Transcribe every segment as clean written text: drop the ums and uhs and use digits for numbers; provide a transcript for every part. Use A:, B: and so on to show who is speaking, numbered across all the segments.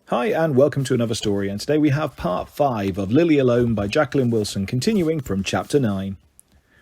A: Hi and welcome to another story, and today we have part 5 of Lily Alone by Jacqueline Wilson, continuing from chapter 9.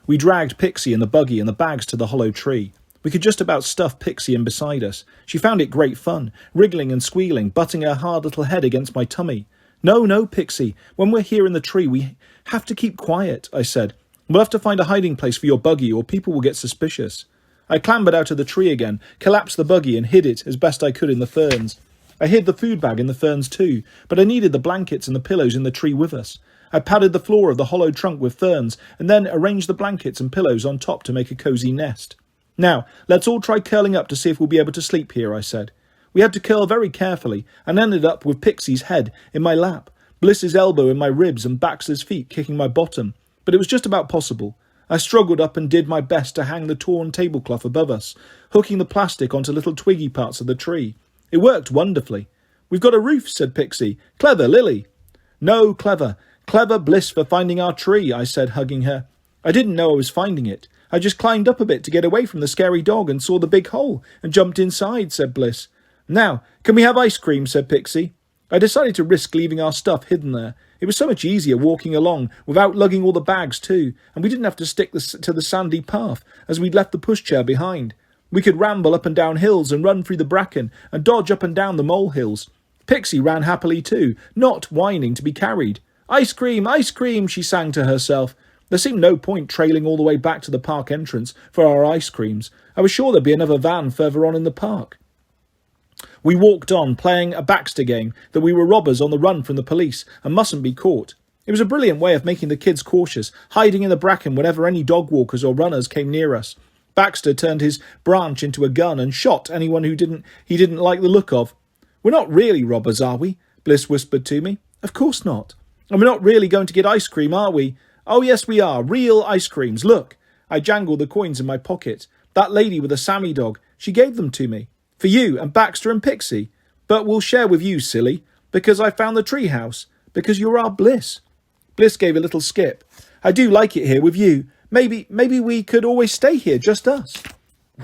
A: We dragged Pixie in the buggy and the bags to the hollow tree. We could just about stuff Pixie in beside us. She found it great fun, wriggling and squealing, butting her hard little head against my tummy. No, Pixie, when we're here in the tree we have to keep quiet, I said. We'll have to find a hiding place for your buggy or people will get suspicious. I clambered out of the tree again, collapsed the buggy and hid it as best I could in the ferns. I hid the food bag in the ferns too, but I needed the blankets and the pillows in the tree with us. I padded the floor of the hollow trunk with ferns and then arranged the blankets and pillows on top to make a cosy nest. Now, let's all try curling up to see if we'll be able to sleep here, I said. We had to curl very carefully and ended up with Pixie's head in my lap, Bliss's elbow in my ribs and Baxter's feet kicking my bottom, but it was just about possible. I struggled up and did my best to hang the torn tablecloth above us, hooking the plastic onto little twiggy parts of the tree. It worked wonderfully. We've got a roof, said Pixie. Clever, Lily. No, clever. Clever Bliss for finding our tree, I said, hugging her. I didn't know I was finding it. I just climbed up a bit to get away from the scary dog and saw the big hole and jumped inside, said Bliss. Now, can we have ice cream, said Pixie. I decided to risk leaving our stuff hidden there. It was so much easier walking along without lugging all the bags too, and we didn't have to stick to the sandy path as we'd left the pushchair behind. We could ramble up and down hills and run through the bracken and dodge up and down the molehills. Pixie ran happily too, not whining to be carried. Ice cream, she sang to herself. There seemed no point trailing all the way back to the park entrance for our ice creams. I was sure there'd be another van further on in the park. We walked on, playing a Baxter game that we were robbers on the run from the police and mustn't be caught. It was a brilliant way of making the kids cautious, hiding in the bracken whenever any dog walkers or runners came near us. Baxter turned his branch into a gun and shot anyone he didn't like the look of. We're not really robbers, are we? Bliss whispered to me. Of course not. And we're not really going to get ice cream, are we? Oh, yes, we are. Real ice creams. Look. I jangled the coins in my pocket. That lady with the Sammy dog, she gave them to me. For you and Baxter and Pixie. But we'll share with you, silly. Because I found the tree house. Because you're our Bliss. Bliss gave a little skip. I do like it here with you. Maybe we could always stay here, just us.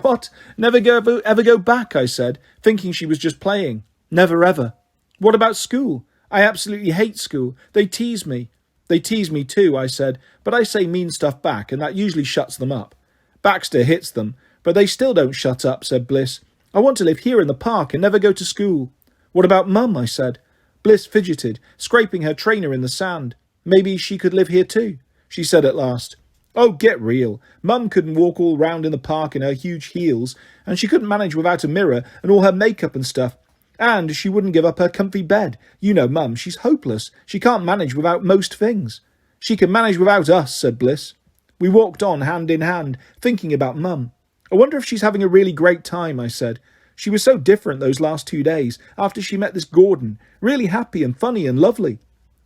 A: What? Ever go back, I said, thinking she was just playing. Never ever. What about school? I absolutely hate school. They tease me. They tease me too, I said, but I say mean stuff back, and that usually shuts them up. Baxter hits them, but they still don't shut up, said Bliss. I want to live here in the park and never go to school. What about Mum, I said. Bliss fidgeted, scraping her trainer in the sand. Maybe she could live here too, she said at last. Oh, get real. Mum couldn't walk all round in the park in her huge heels, and she couldn't manage without a mirror and all her makeup and stuff. And she wouldn't give up her comfy bed. You know Mum, she's hopeless. She can't manage without most things. She can manage without us, said Bliss. We walked on hand in hand, thinking about Mum. I wonder if she's having a really great time, I said. She was so different those last 2 days, after she met this Gordon. Really happy and funny and lovely.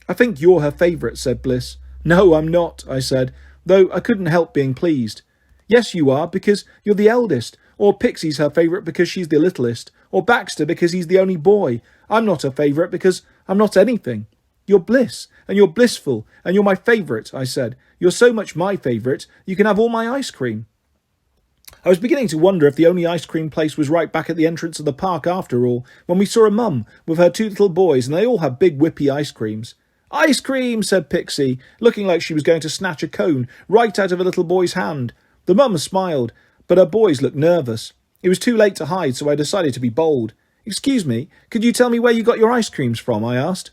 A: I think you're her favourite, said Bliss. No, I'm not, I said, though I couldn't help being pleased. Yes, you are, because you're the eldest, or Pixie's her favourite because she's the littlest, or Baxter because he's the only boy. I'm not her favourite because I'm not anything. You're Bliss, and you're blissful, and you're my favourite, I said. You're so much my favourite, you can have all my ice cream. I was beginning to wonder if the only ice cream place was right back at the entrance of the park after all, when we saw a mum with her 2 little boys, and they all had big whippy ice creams. Ice cream, said Pixie, looking like she was going to snatch a cone right out of a little boy's hand. The mum smiled, but her boys looked nervous. It was too late to hide, so I decided to be bold. Excuse me, could you tell me where you got your ice creams from, I asked.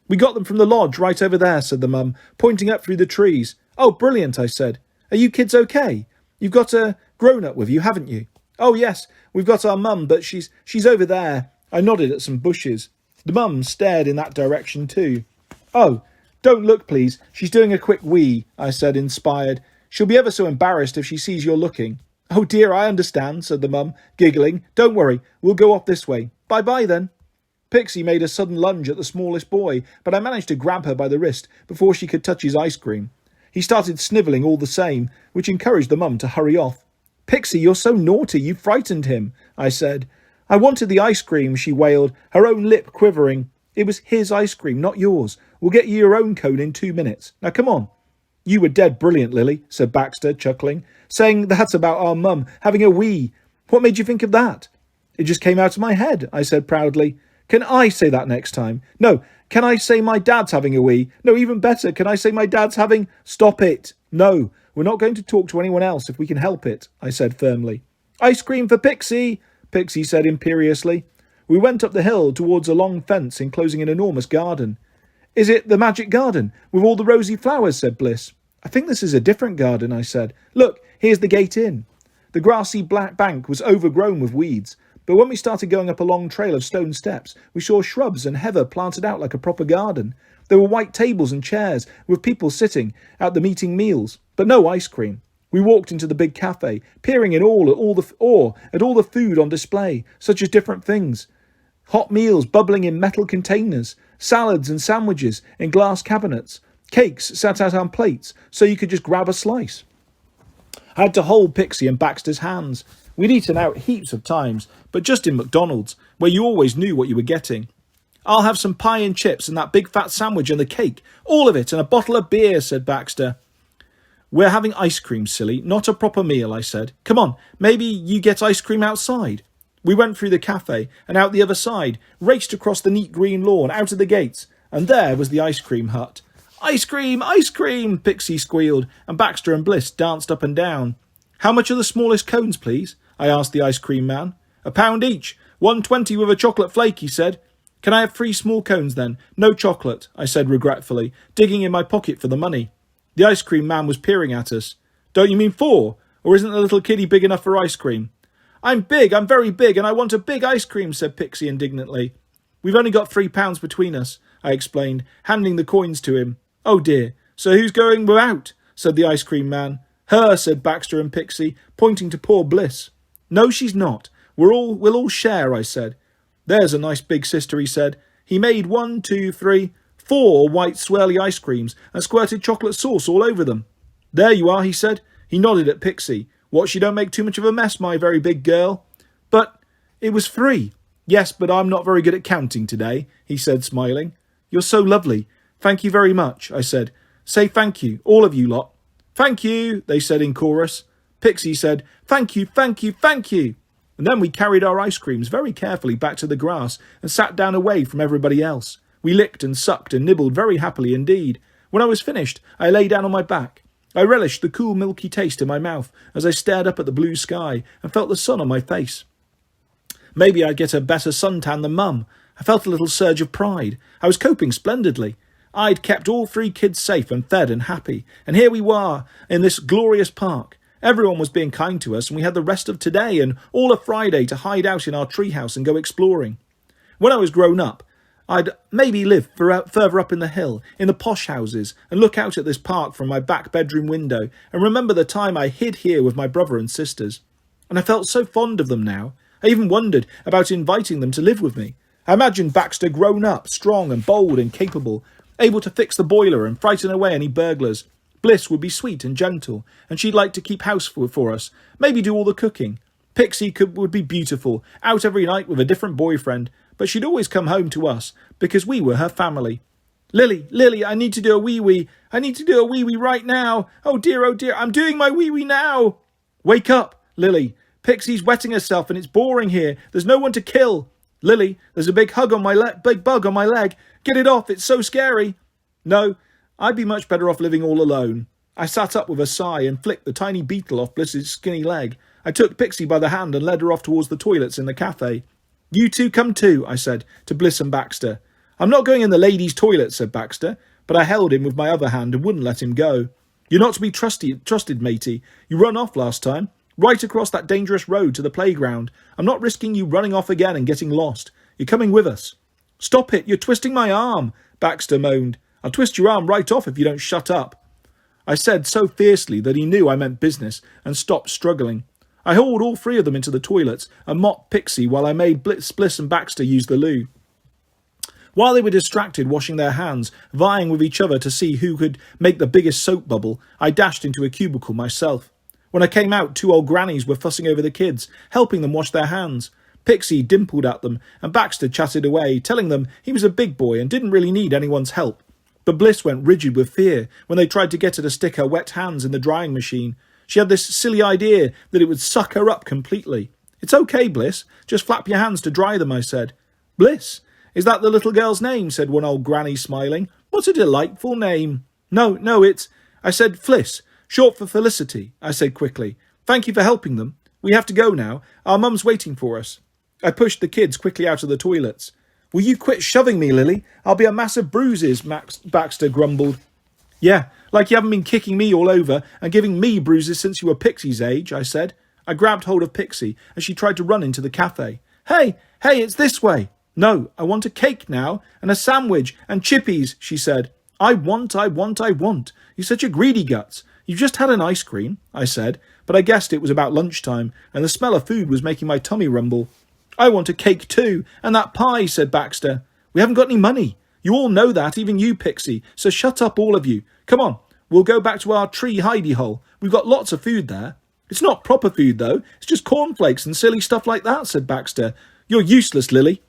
A: We got them from the lodge right over there, said the mum, pointing up through the trees. Oh, brilliant, I said. Are you kids okay? You've got a grown-up with you, haven't you? Oh, yes, we've got our mum, but she's over there. I nodded at some bushes. The mum stared in that direction too. Oh, don't look, please. She's doing a quick wee, I said, inspired. She'll be ever so embarrassed if she sees you're looking. Oh, dear, I understand, said the mum, giggling. Don't worry, we'll go off this way. Bye-bye, then. Pixie made a sudden lunge at the smallest boy, but I managed to grab her by the wrist before she could touch his ice cream. He started snivelling all the same, which encouraged the mum to hurry off. Pixie, you're so naughty, you frightened him, I said. I wanted the ice cream, she wailed, her own lip quivering. It was his ice cream, not yours. We'll get you your own cone in 2 minutes. Now come on. You were dead brilliant, Lily, said Baxter, chuckling, saying that's about our mum having a wee. What made you think of that? It just came out of my head, I said proudly. Can I say that next time? No. Can I say my dad's having a wee? No, even better. Can I say my dad's having... Stop it. No. We're not going to talk to anyone else if we can help it, I said firmly. Ice cream for Pixie, Pixie said imperiously. We went up the hill towards a long fence enclosing an enormous garden. Is it the magic garden with all the rosy flowers, said Bliss. I think this is a different garden, I said. Look, here's the gate in. The grassy black bank was overgrown with weeds, but when we started going up a long trail of stone steps, we saw shrubs and heather planted out like a proper garden. There were white tables and chairs with people sitting at the meeting meals, but no ice cream. We walked into the big cafe, peering in awe at all the food on display, such as different things. Hot meals bubbling in metal containers, salads and sandwiches in glass cabinets, cakes sat out on plates so you could just grab a slice. I had to hold Pixie and Baxter's hands. We'd eaten out heaps of times, but just in McDonald's, where you always knew what you were getting. I'll have some pie and chips and that big fat sandwich and the cake, all of it, and a bottle of beer, said Baxter. We're having ice cream, silly, not a proper meal, I said. Come on, maybe you get ice cream outside. We went through the cafe and out the other side, raced across the neat green lawn, out of the gates, and there was the ice cream hut. Ice cream, Pixie squealed, and Baxter and Bliss danced up and down. How much are the smallest cones, please? I asked the ice cream man. £1 each, 1.20 with a chocolate flake, he said. Can I have 3 small cones then? No chocolate, I said regretfully, digging in my pocket for the money. The ice cream man was peering at us. Don't you mean 4? Or isn't the little kiddie big enough for ice cream? I'm very big, and I want a big ice cream, said Pixie indignantly. We've only got £3 between us, I explained, handing the coins to him. Oh dear, so who's going without? Said the ice cream man. Her, said Baxter and Pixie, pointing to poor Bliss. No, she's not. We'll all share, I said. There's a nice big sister, he said. He made 1, 2, 3, 4 white swirly ice creams and squirted chocolate sauce all over them. There you are, he said. He nodded at Pixie. Watch you don't make too much of a mess, my very big girl. But it was 3. Yes, but I'm not very good at counting today, he said, smiling. You're so lovely. Thank you very much, I said. Say thank you, all of you lot. Thank you, they said in chorus. Pixie said, thank you, thank you, thank you. And then we carried our ice creams very carefully back to the grass and sat down away from everybody else. We licked and sucked and nibbled very happily indeed. When I was finished, I lay down on my back. I relished the cool milky taste in my mouth as I stared up at the blue sky and felt the sun on my face. Maybe I'd get a better suntan than Mum. I felt a little surge of pride. I was coping splendidly. I'd kept all 3 kids safe and fed and happy, and here we were in this glorious park. Everyone was being kind to us, and we had the rest of today and all of Friday to hide out in our treehouse and go exploring. When I was grown up, I'd maybe live further up in the hill, in the posh houses, and look out at this park from my back bedroom window and remember the time I hid here with my brother and sisters. And I felt so fond of them now. I even wondered about inviting them to live with me. I imagined Baxter grown up, strong and bold and capable, able to fix the boiler and frighten away any burglars. Bliss would be sweet and gentle, and she'd like to keep house for us, maybe do all the cooking. Pixie would be beautiful, out every night with a different boyfriend, but she'd always come home to us, because we were her family. Lily, I need to do a wee-wee. I need to do a wee-wee right now. Oh dear, I'm doing my wee-wee now. Wake up, Lily. Pixie's wetting herself and it's boring here. There's no one to kill. Lily, there's a big bug on my leg. Get it off, it's so scary. No, I'd be much better off living all alone. I sat up with a sigh and flicked the tiny beetle off Bliss's skinny leg. I took Pixie by the hand and led her off towards the toilets in the cafe. You two come too, I said, to Bliss and Baxter. I'm not going in the ladies' toilet, said Baxter, but I held him with my other hand and wouldn't let him go. You're not to be trusted, matey. You run off last time, right across that dangerous road to the playground. I'm not risking you running off again and getting lost. You're coming with us. Stop it, you're twisting my arm, Baxter moaned. I'll twist your arm right off if you don't shut up. I said so fiercely that he knew I meant business and stopped struggling. I hauled all 3 of them into the toilets and mopped Pixie while I made Bliss and Baxter use the loo. While they were distracted washing their hands, vying with each other to see who could make the biggest soap bubble, I dashed into a cubicle myself. When I came out, 2 old grannies were fussing over the kids, helping them wash their hands. Pixie dimpled at them, and Baxter chatted away, telling them he was a big boy and didn't really need anyone's help. But Bliss went rigid with fear when they tried to get her to stick her wet hands in the drying machine. She had this silly idea that it would suck her up completely. It's okay, Bliss. Just flap your hands to dry them, I said. Bliss, Is that the little girl's name? Said one old granny, smiling. What a delightful name. No, it's... I said Fliss, short for Felicity, I said quickly. Thank you for helping them. We have to go now. Our mum's waiting for us. I pushed the kids quickly out of the toilets. Will you quit shoving me, Lily? I'll be a mass of bruises, Baxter grumbled. Yeah, like you haven't been kicking me all over and giving me bruises since you were Pixie's age, I said. I grabbed hold of Pixie as she tried to run into the cafe. Hey, it's this way. No, I want a cake now, and a sandwich, and chippies, she said. I want. You're such a greedy guts. You've just had an ice cream, I said, but I guessed it was about lunchtime, and the smell of food was making my tummy rumble. I want a cake too, and that pie, said Baxter. We haven't got any money. You all know that, even you, Pixie, so shut up, all of you. Come on, we'll go back to our tree hidey hole. We've got lots of food there. It's not proper food, though. It's just cornflakes and silly stuff like that, said Baxter. You're useless, Lily.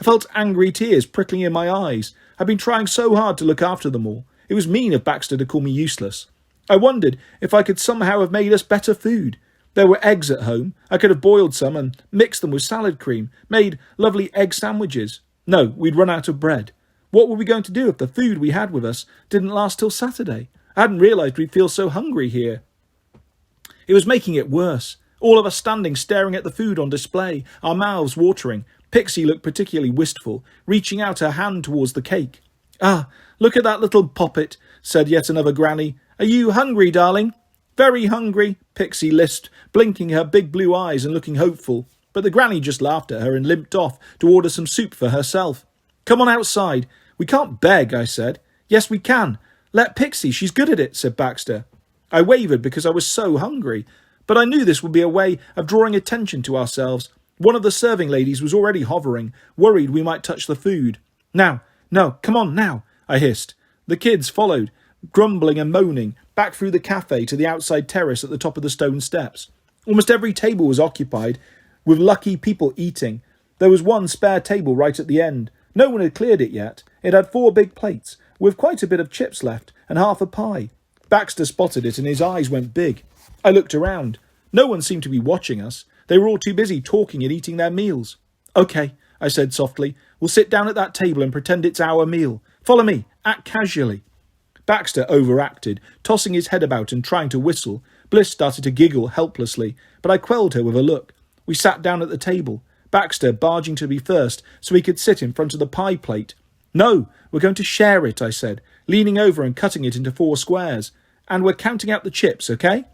A: I felt angry tears prickling in my eyes. I'd been trying so hard to look after them all. It was mean of Baxter to call me useless. I wondered if I could somehow have made us better food. There were eggs at home. I could have boiled some and mixed them with salad cream, made lovely egg sandwiches. No, we'd run out of bread. What were we going to do if the food we had with us didn't last till Saturday? I hadn't realised we'd feel so hungry here. It was making it worse. All of us standing staring at the food on display, our mouths watering. Pixie looked particularly wistful, reaching out her hand towards the cake. Ah, look at that little poppet, said yet another granny. Are you hungry, darling? Very hungry, Pixie lisped, blinking her big blue eyes and looking hopeful. But the granny just laughed at her and limped off to order some soup for herself. Come on outside. We can't beg, I said. Yes, we can. Let Pixie, she's good at it, said Baxter. I wavered because I was so hungry, but I knew this would be a way of drawing attention to ourselves. One of the serving ladies was already hovering, worried we might touch the food. Now, no, come on now, I hissed. The kids followed, grumbling and moaning, back through the cafe to the outside terrace at the top of the stone steps. Almost every table was occupied, with lucky people eating. There was one spare table right at the end. No one had cleared it yet. It had 4 big plates, with quite a bit of chips left, and half a pie. Baxter spotted it and his eyes went big. I looked around. No one seemed to be watching us. They were all too busy talking and eating their meals. Okay, I said softly. We'll sit down at that table and pretend it's our meal. Follow me. Act casually. Baxter overacted, tossing his head about and trying to whistle. Bliss started to giggle helplessly, but I quelled her with a look. We sat down at the table, Baxter barging to be first so he could sit in front of the pie plate. No, we're going to share it, I said, leaning over and cutting it into 4 squares. And we're counting out the chips, okay?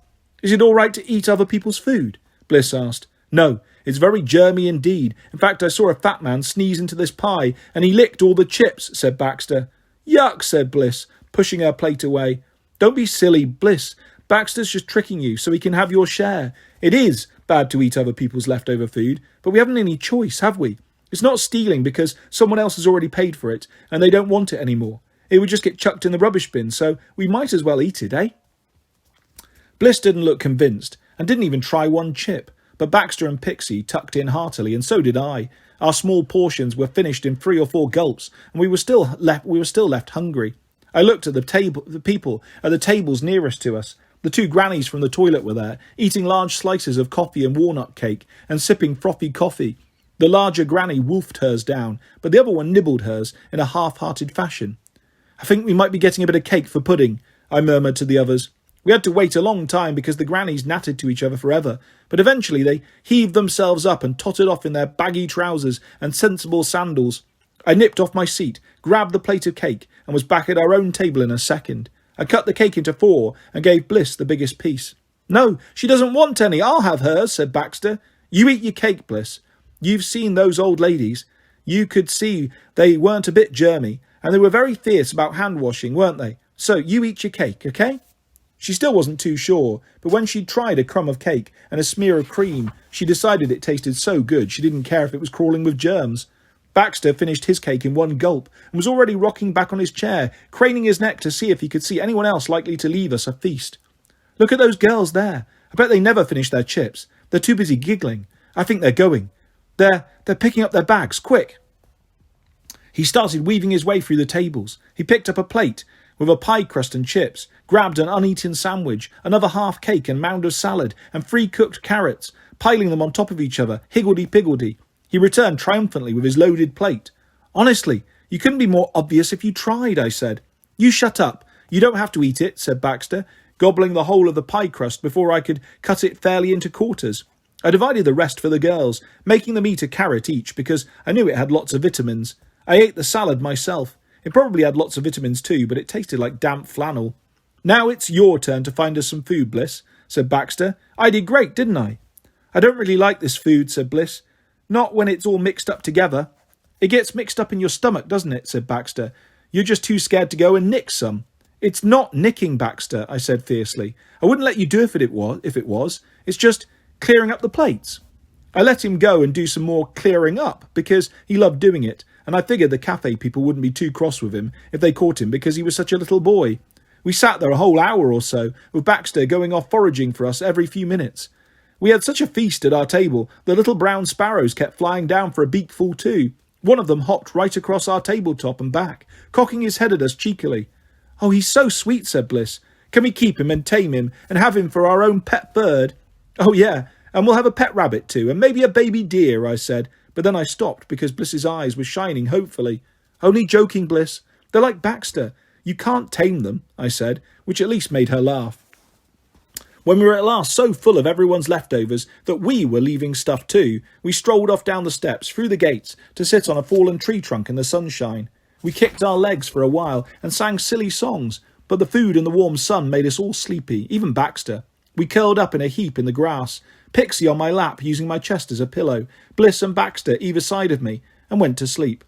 A: Is it all right to eat other people's food? Bliss asked. No, it's very germy indeed. In fact, I saw a fat man sneeze into this pie, and he licked all the chips, said Baxter. Yuck, said Bliss, pushing her plate away. Don't be silly, Bliss. Baxter's just tricking you so he can have your share. It is bad to eat other people's leftover food, but we haven't any choice, have we? It's not stealing because someone else has already paid for it, and they don't want it anymore. It would just get chucked in the rubbish bin, so we might as well eat it, eh? Bliss didn't look convinced, and didn't even try one chip, but Baxter and Pixie tucked in heartily, and so did I. Our small portions were finished in 3 or 4 gulps, and we were still left hungry. I looked at the people at the tables nearest to us. The 2 grannies from the toilet were there, eating large slices of coffee and walnut cake, and sipping frothy coffee. The larger granny wolfed hers down, but the other one nibbled hers in a half-hearted fashion. I think we might be getting a bit of cake for pudding, I murmured to the others. We had to wait a long time because the grannies nattered to each other forever, but eventually they heaved themselves up and tottered off in their baggy trousers and sensible sandals. I nipped off my seat, grabbed the plate of cake, and was back at our own table in a second. I cut the cake into 4 and gave Bliss the biggest piece. No, she doesn't want any. I'll have hers, said Baxter. You eat your cake, Bliss. You've seen those old ladies. You could see they weren't a bit germy, and they were very fierce about hand-washing, weren't they? So you eat your cake, okay? She still wasn't too sure, but when she'd tried a crumb of cake and a smear of cream, she decided it tasted so good she didn't care if it was crawling with germs. Baxter finished his cake in 1 gulp and was already rocking back on his chair, craning his neck to see if he could see anyone else likely to leave us a feast. Look at those girls there. I bet they never finish their chips. They're too busy giggling. I think they're going. They're picking up their bags, quick. He started weaving his way through the tables. He picked up a plate with a pie crust and chips, grabbed an uneaten sandwich, another half cake and mound of salad, and 3 cooked carrots, piling them on top of each other, higgledy-piggledy. He returned triumphantly with his loaded plate. Honestly, you couldn't be more obvious if you tried, I said. You shut up. You don't have to eat it, said Baxter, gobbling the whole of the pie crust before I could cut it fairly into quarters. I divided the rest for the girls, making them eat a carrot each because I knew it had lots of vitamins. I ate the salad myself. It probably had lots of vitamins too, but it tasted like damp flannel. Now it's your turn to find us some food, Bliss, said Baxter. I did great, didn't I? I don't really like this food, said Bliss. Not when it's all mixed up together. It gets mixed up in your stomach, doesn't it, said Baxter. You're just too scared to go and nick some. It's not nicking, Baxter, I said fiercely. I wouldn't let you do it if it was. It's just clearing up the plates. I let him go and do some more clearing up because he loved doing it, and I figured the cafe people wouldn't be too cross with him if they caught him because he was such a little boy. We sat there a whole hour or so, with Baxter going off foraging for us every few minutes. We had such a feast at our table that little brown sparrows kept flying down for a beakful too. One of them hopped right across our tabletop and back, cocking his head at us cheekily. Oh, he's so sweet, said Bliss. Can we keep him and tame him and have him for our own pet bird? Oh, yeah, and we'll have a pet rabbit too, and maybe a baby deer, I said. But then I stopped because Bliss's eyes were shining hopefully. Only joking, Bliss. They're like Baxter. You can't tame them, I said, which at least made her laugh. When we were at last so full of everyone's leftovers that we were leaving stuff too, we strolled off down the steps, through the gates, to sit on a fallen tree trunk in the sunshine. We kicked our legs for a while and sang silly songs, but the food and the warm sun made us all sleepy, even Baxter. We curled up in a heap in the grass, Pixie on my lap using my chest as a pillow, Bliss and Baxter either side of me, and went to sleep.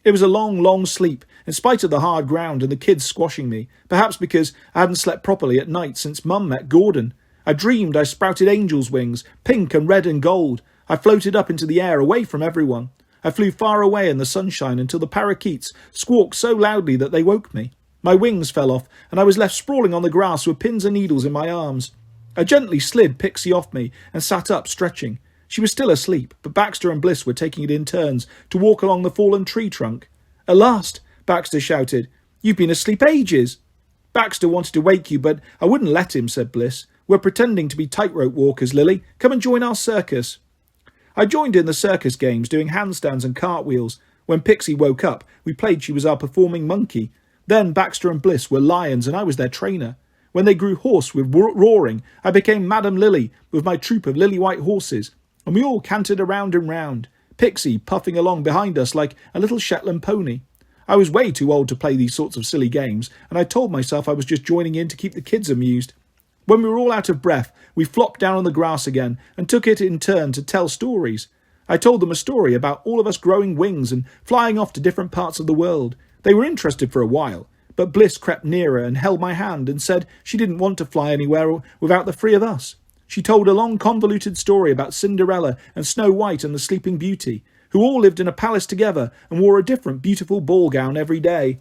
A: It was a long, long sleep, in spite of the hard ground and the kids squashing me, perhaps because I hadn't slept properly at night since Mum met Gordon. I dreamed I sprouted angel's wings, pink and red and gold. I floated up into the air away from everyone. I flew far away in the sunshine until the parakeets squawked so loudly that they woke me. My wings fell off, and I was left sprawling on the grass with pins and needles in my arms. I gently slid Pixie off me and sat up, stretching. She was still asleep, but Baxter and Bliss were taking it in turns to walk along the fallen tree trunk. At last, Baxter shouted, You've been asleep ages. Baxter wanted to wake you, but I wouldn't let him, said Bliss. We're pretending to be tightrope walkers, Lily. Come and join our circus. I joined in the circus games, doing handstands and cartwheels. When Pixie woke up, we played she was our performing monkey. Then Baxter and Bliss were lions, and I was their trainer. When they grew hoarse with roaring, I became Madame Lily with my troop of lily-white horses, and we all cantered around and round, Pixie puffing along behind us like a little Shetland pony. I was way too old to play these sorts of silly games, and I told myself I was just joining in to keep the kids amused. When we were all out of breath, we flopped down on the grass again and took it in turn to tell stories. I told them a story about all of us growing wings and flying off to different parts of the world. They were interested for a while, but Bliss crept nearer and held my hand and said she didn't want to fly anywhere without the three of us. She told a long convoluted story about Cinderella and Snow White and the Sleeping Beauty, who all lived in a palace together and wore a different beautiful ball gown every day.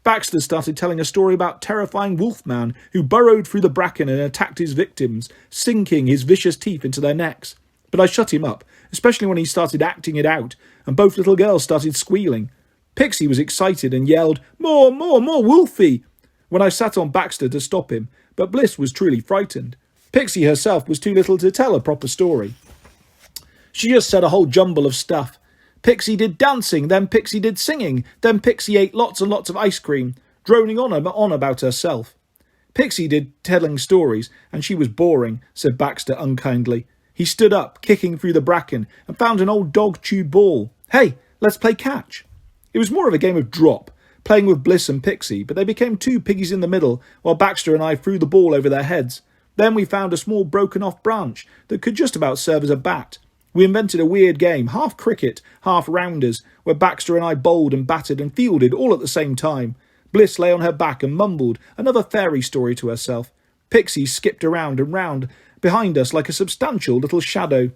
A: Baxter started telling a story about terrifying Wolfman who burrowed through the bracken and attacked his victims, sinking his vicious teeth into their necks. But I shut him up, especially when he started acting it out, and both little girls started squealing. Pixie was excited and yelled, More, Wolfie! When I sat on Baxter to stop him, but Bliss was truly frightened. Pixie herself was too little to tell a proper story. She just said a whole jumble of stuff. Pixie did dancing, then Pixie did singing, then Pixie ate lots and lots of ice cream, droning on about herself. Pixie did telling stories, and she was boring, said Baxter unkindly. He stood up, kicking through the bracken, and found an old dog-chewed ball. Hey, let's play catch. It was more of a game of drop, playing with Bliss and Pixie, but they became two piggies in the middle, while Baxter and I threw the ball over their heads. Then we found a small broken-off branch that could just about serve as a bat. We invented a weird game, half cricket, half rounders, where Baxter and I bowled and batted and fielded all at the same time. Bliss lay on her back and mumbled another fairy story to herself. Pixie skipped around and round behind us like a substantial little shadow.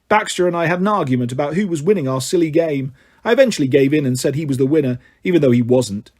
A: Baxter and I had an argument about who was winning our silly game. I eventually gave in and said he was the winner, even though he wasn't.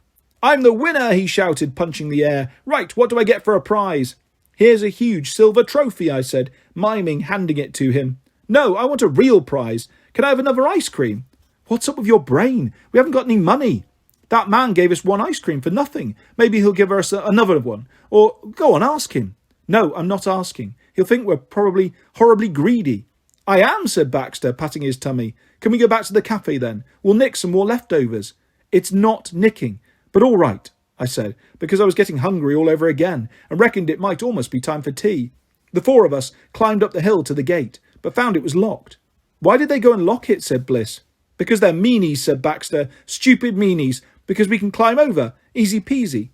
A: I'm the winner, he shouted, punching the air. Right, what do I get for a prize? Here's a huge silver trophy, I said, miming handing it to him. No, I want a real prize. Can I have another ice cream? What's up with your brain? We haven't got any money. That man gave us one ice cream for nothing. Maybe he'll give us another one. Or go on, ask him. No, I'm not asking. He'll think we're probably horribly greedy. I am, said Baxter, patting his tummy. Can we go back to the cafe then? We'll nick some more leftovers. It's not nicking. But all right, I said, because I was getting hungry all over again and reckoned it might almost be time for tea. The four of us climbed up the hill to the gate, but found it was locked. Why did they go and lock it? Said Bliss. Because they're meanies, said Baxter. Stupid meanies, because we can climb over. Easy peasy.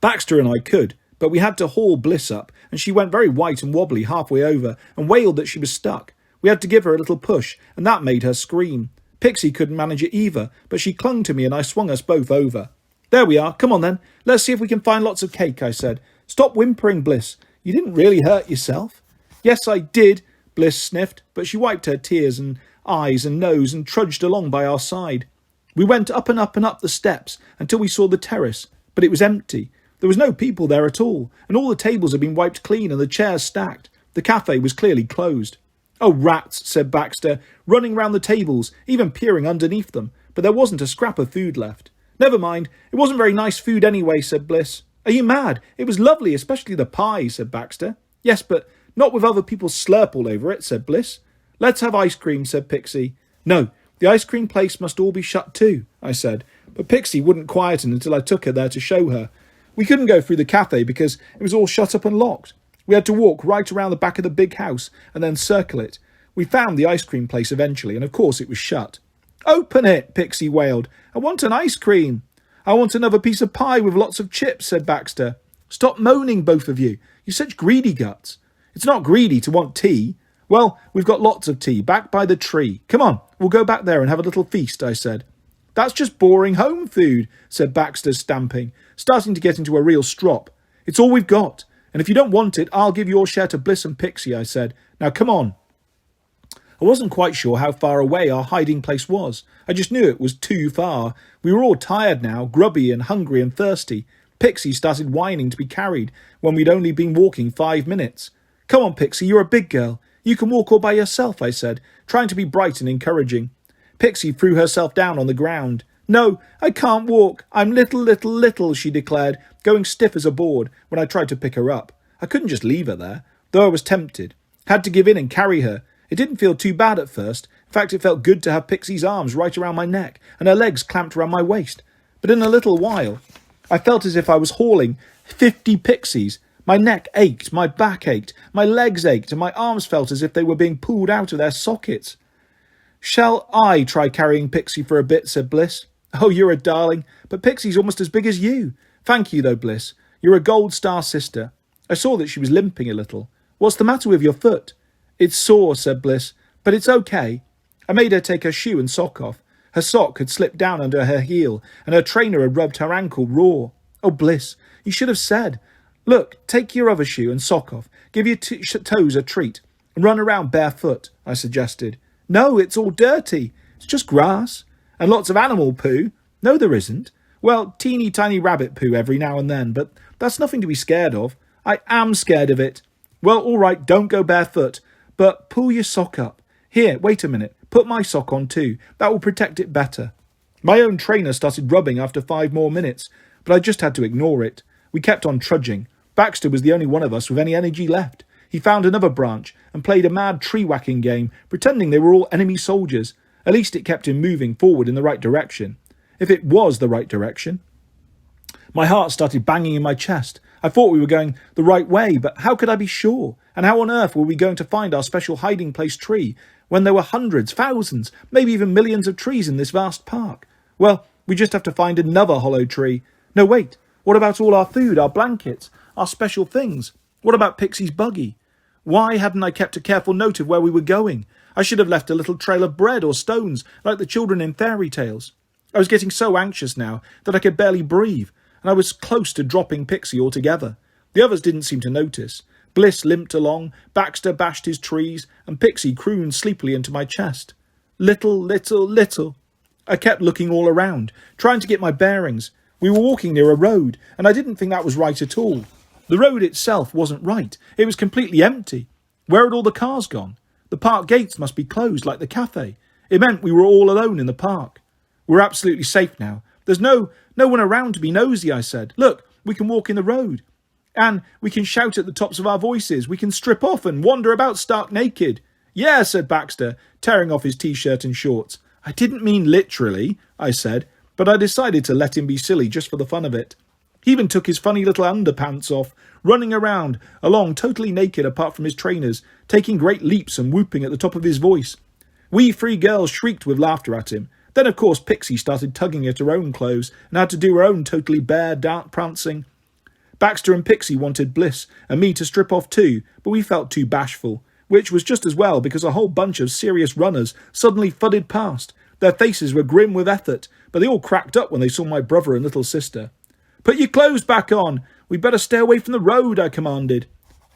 A: Baxter and I could, but we had to haul Bliss up, and she went very white and wobbly halfway over and wailed that she was stuck. We had to give her a little push, and that made her scream. Pixie couldn't manage it either, but she clung to me and I swung us both over. There we are. Come on then. Let's see if we can find lots of cake, I said. Stop whimpering, Bliss. You didn't really hurt yourself. Yes, I did, Bliss sniffed, but she wiped her tears and eyes and nose and trudged along by our side. We went up and up and up the steps until we saw the terrace, but it was empty. There was no people there at all, and all the tables had been wiped clean and the chairs stacked. The cafe was clearly closed. Oh, rats, said Baxter, running round the tables, even peering underneath them, but there wasn't a scrap of food left. Never mind, it wasn't very nice food anyway, said Bliss. Are you mad? It was lovely, especially the pie, said Baxter. Yes, but not with other people's slurp all over it, said Bliss. Let's have ice cream, said Pixie. No, the ice cream place must all be shut too, I said, but Pixie wouldn't quieten until I took her there to show her. We couldn't go through the cafe because it was all shut up and locked. We had to walk right around the back of the big house and then circle it. We found the ice cream place eventually, and of course it was shut. Open it, Pixie wailed. I want an ice cream. I want another piece of pie with lots of chips, said Baxter. Stop moaning, both of you. You're such greedy guts. It's not greedy to want tea. Well, we've got lots of tea, back by the tree. Come on, we'll go back there and have a little feast, I said. That's just boring home food, said Baxter, stamping, starting to get into a real strop. It's all we've got, and if you don't want it, I'll give your share to Bliss and Pixie, I said. Now come on. I wasn't quite sure how far away our hiding place was. I just knew it was too far. We were all tired now, grubby and hungry and thirsty. Pixie started whining to be carried when we'd only been walking 5 minutes. Come on, Pixie, you're a big girl. You can walk all by yourself, I said, trying to be bright and encouraging. Pixie threw herself down on the ground. No, I can't walk. I'm little, she declared, going stiff as a board when I tried to pick her up. I couldn't just leave her there, though I was tempted. Had to give in and carry her. It didn't feel too bad at first. In fact, it felt good to have Pixie's arms right around my neck and her legs clamped around my waist. But in a little while, I felt as if I was hauling 50 pixies. My neck ached, my back ached, my legs ached, and my arms felt as if they were being pulled out of their sockets. Shall I try carrying Pixie for a bit, said Bliss. Oh, you're a darling, but Pixie's almost as big as you. Thank you, though, Bliss. You're a gold star sister. I saw that she was limping a little. What's the matter with your foot? It's sore, said Bliss, but it's okay. I made her take her shoe and sock off. Her sock had slipped down under her heel, and her trainer had rubbed her ankle raw. Oh, Bliss, you should have said. Look, take your other shoe and sock off. Give your toes a treat, and run around barefoot, I suggested. No, it's all dirty. It's just grass. And lots of animal poo. No, there isn't. Well, teeny tiny rabbit poo every now and then, but that's nothing to be scared of. I am scared of it. Well, all right, don't go barefoot, but pull your sock up. Here, wait a minute. Put my sock on too. That will protect it better. My own trainer started rubbing after 5 more minutes, but I just had to ignore it. We kept on trudging. Baxter was the only one of us with any energy left. He found another branch and played a mad tree-whacking game, pretending they were all enemy soldiers. At least it kept him moving forward in the right direction. If it was the right direction. My heart started banging in my chest. I thought we were going the right way, but how could I be sure? And how on earth were we going to find our special hiding place tree when there were hundreds, thousands, maybe even millions of trees in this vast park? Well, we just have to find another hollow tree. No, wait. What about all our food, our blankets, our special things? What about Pixie's buggy? Why hadn't I kept a careful note of where we were going? I should have left a little trail of bread or stones, like the children in fairy tales. I was getting so anxious now that I could barely breathe, and I was close to dropping Pixie altogether. The others didn't seem to notice. Bliss limped along, Baxter bashed his trees, and Pixie crooned sleepily into my chest. Little. I kept looking all around, trying to get my bearings. We were walking near a road, and I didn't think that was right at all. The road itself wasn't right. It was completely empty. Where had all the cars gone? The park gates must be closed like the cafe. It meant we were all alone in the park. We're absolutely safe now. There's no one around to be nosy, I said. Look, we can walk in the road. And we can shout at the tops of our voices. We can strip off and wander about stark naked. Yeah, said Baxter, tearing off his t-shirt and shorts. I didn't mean literally, I said, but I decided to let him be silly just for the fun of it. He even took his funny little underpants off, running around, along totally naked apart from his trainers, taking great leaps and whooping at the top of his voice. We three girls shrieked with laughter at him. Then, of course, Pixie started tugging at her own clothes and had to do her own totally bare, dark prancing. Baxter and Pixie wanted Bliss and me to strip off too, but we felt too bashful, which was just as well because a whole bunch of serious runners suddenly thudded past. Their faces were grim with effort, but they all cracked up when they saw my brother and little sister. "Put your clothes back on. We'd better stay away from the road," I commanded.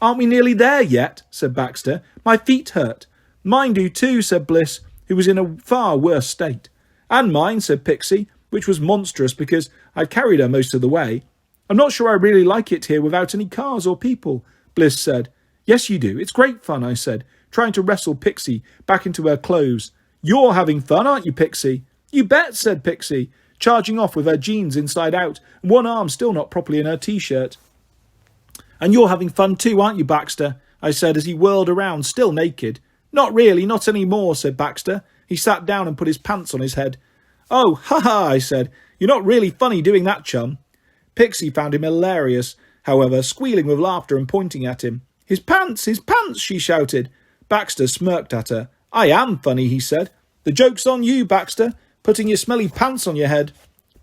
A: "Aren't we nearly there yet?" said Baxter. "My feet hurt." "Mine do too," said Bliss, who was in a far worse state. "And mine," said Pixie, which was monstrous because I'd carried her most of the way. "I'm not sure I really like it here without any cars or people," Bliss said. "Yes, you do. It's great fun," I said, trying to wrestle Pixie back into her clothes. "You're having fun, aren't you, Pixie?" "You bet," said Pixie, charging off with her jeans inside out and one arm still not properly in her t-shirt. "And you're having fun too, aren't you, Baxter?" I said as he whirled around, still naked. "Not really, not any more," said Baxter. He sat down and put his pants on his head. "Oh, ha-ha," I said. "You're not really funny doing that, chum." Pixie found him hilarious, however, squealing with laughter and pointing at him. His pants, she shouted. Baxter smirked at her. "I am funny," he said. "The joke's on you, Baxter, putting your smelly pants on your head."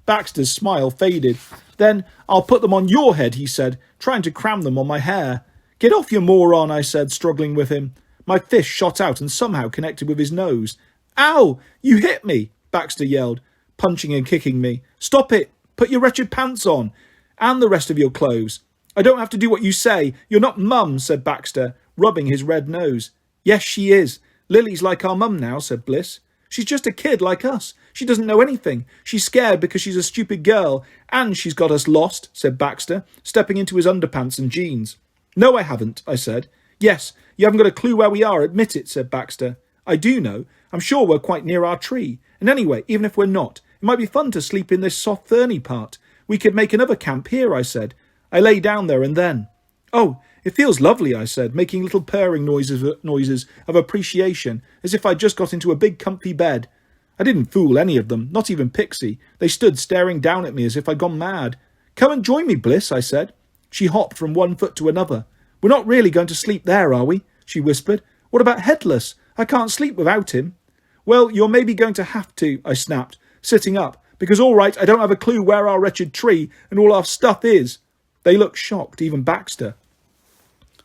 A: Baxter's smile faded. "Then I'll put them on your head," he said, trying to cram them on my hair. "Get off, you moron," I said, struggling with him. My fist shot out and somehow connected with his nose. "Ow! You hit me!" Baxter yelled, punching and kicking me. "Stop it! Put your wretched pants on, and the rest of your clothes." "I don't have to do what you say. You're not Mum," said Baxter, rubbing his red nose. "Yes, she is. Lily's like our mum now," said Bliss. "She's just a kid like us. She doesn't know anything. She's scared because she's a stupid girl, and she's got us lost," said Baxter, stepping into his underpants and jeans. "No, I haven't," I said. "Yes, you haven't got a clue where we are, admit it," said Baxter. "I do know. I'm sure we're quite near our tree. And anyway, even if we're not, it might be fun to sleep in this soft ferny part. We could make another camp here," I said. I lay down there and then. "Oh, it feels lovely," I said, making little purring noises of appreciation, as if I'd just got into a big comfy bed. I didn't fool any of them, not even Pixie. They stood staring down at me as if I'd gone mad. "Come and join me, Bliss," I said. She hopped from one foot to another. "We're not really going to sleep there, are we?" she whispered. "What about Headless? I can't sleep without him." "Well, you're maybe going to have to," I snapped, sitting up, "because all right, I don't have a clue where our wretched tree and all our stuff is." They looked shocked, even Baxter.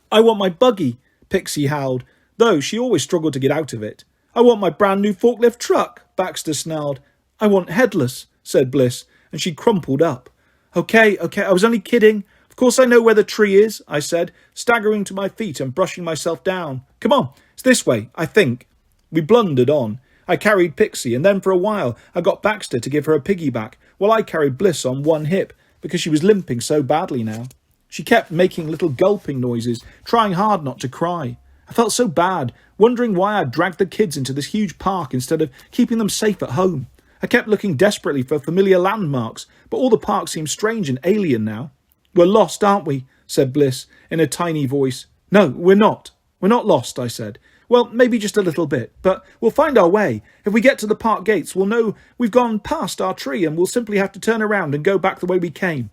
A: "I want my buggy," Pixie howled, though she always struggled to get out of it. "I want my brand new forklift truck," Baxter snarled. "I want Headless," said Bliss, and she crumpled up. Okay, I was only kidding. Of course I know where the tree is," I said, staggering to my feet and brushing myself down. "Come on, it's this way, I think." We blundered on. I carried Pixie, and then for a while I got Baxter to give her a piggyback, while I carried Bliss on one hip, because she was limping so badly now. She kept making little gulping noises, trying hard not to cry. I felt so bad, wondering why I'd dragged the kids into this huge park instead of keeping them safe at home. I kept looking desperately for familiar landmarks, but all the park seemed strange and alien now. "We're lost, aren't we?" said Bliss in a tiny voice. "No, we're not. We're not lost," I said. "Well, maybe just a little bit, but we'll find our way. If we get to the park gates, we'll know we've gone past our tree and we'll simply have to turn around and go back the way we came.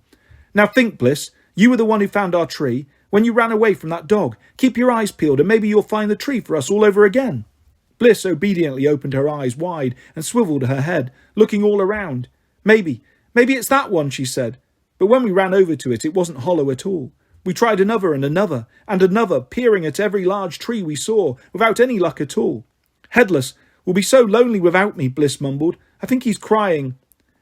A: Now think, Bliss, you were the one who found our tree. When you ran away from that dog, keep your eyes peeled and maybe you'll find the tree for us all over again." Bliss obediently opened her eyes wide and swiveled her head, looking all around. Maybe it's that one," she said. But when we ran over to it, it wasn't hollow at all. We tried another and another and another, peering at every large tree we saw, without any luck at all. "Headless will be so lonely without me," Bliss mumbled. "I think he's crying."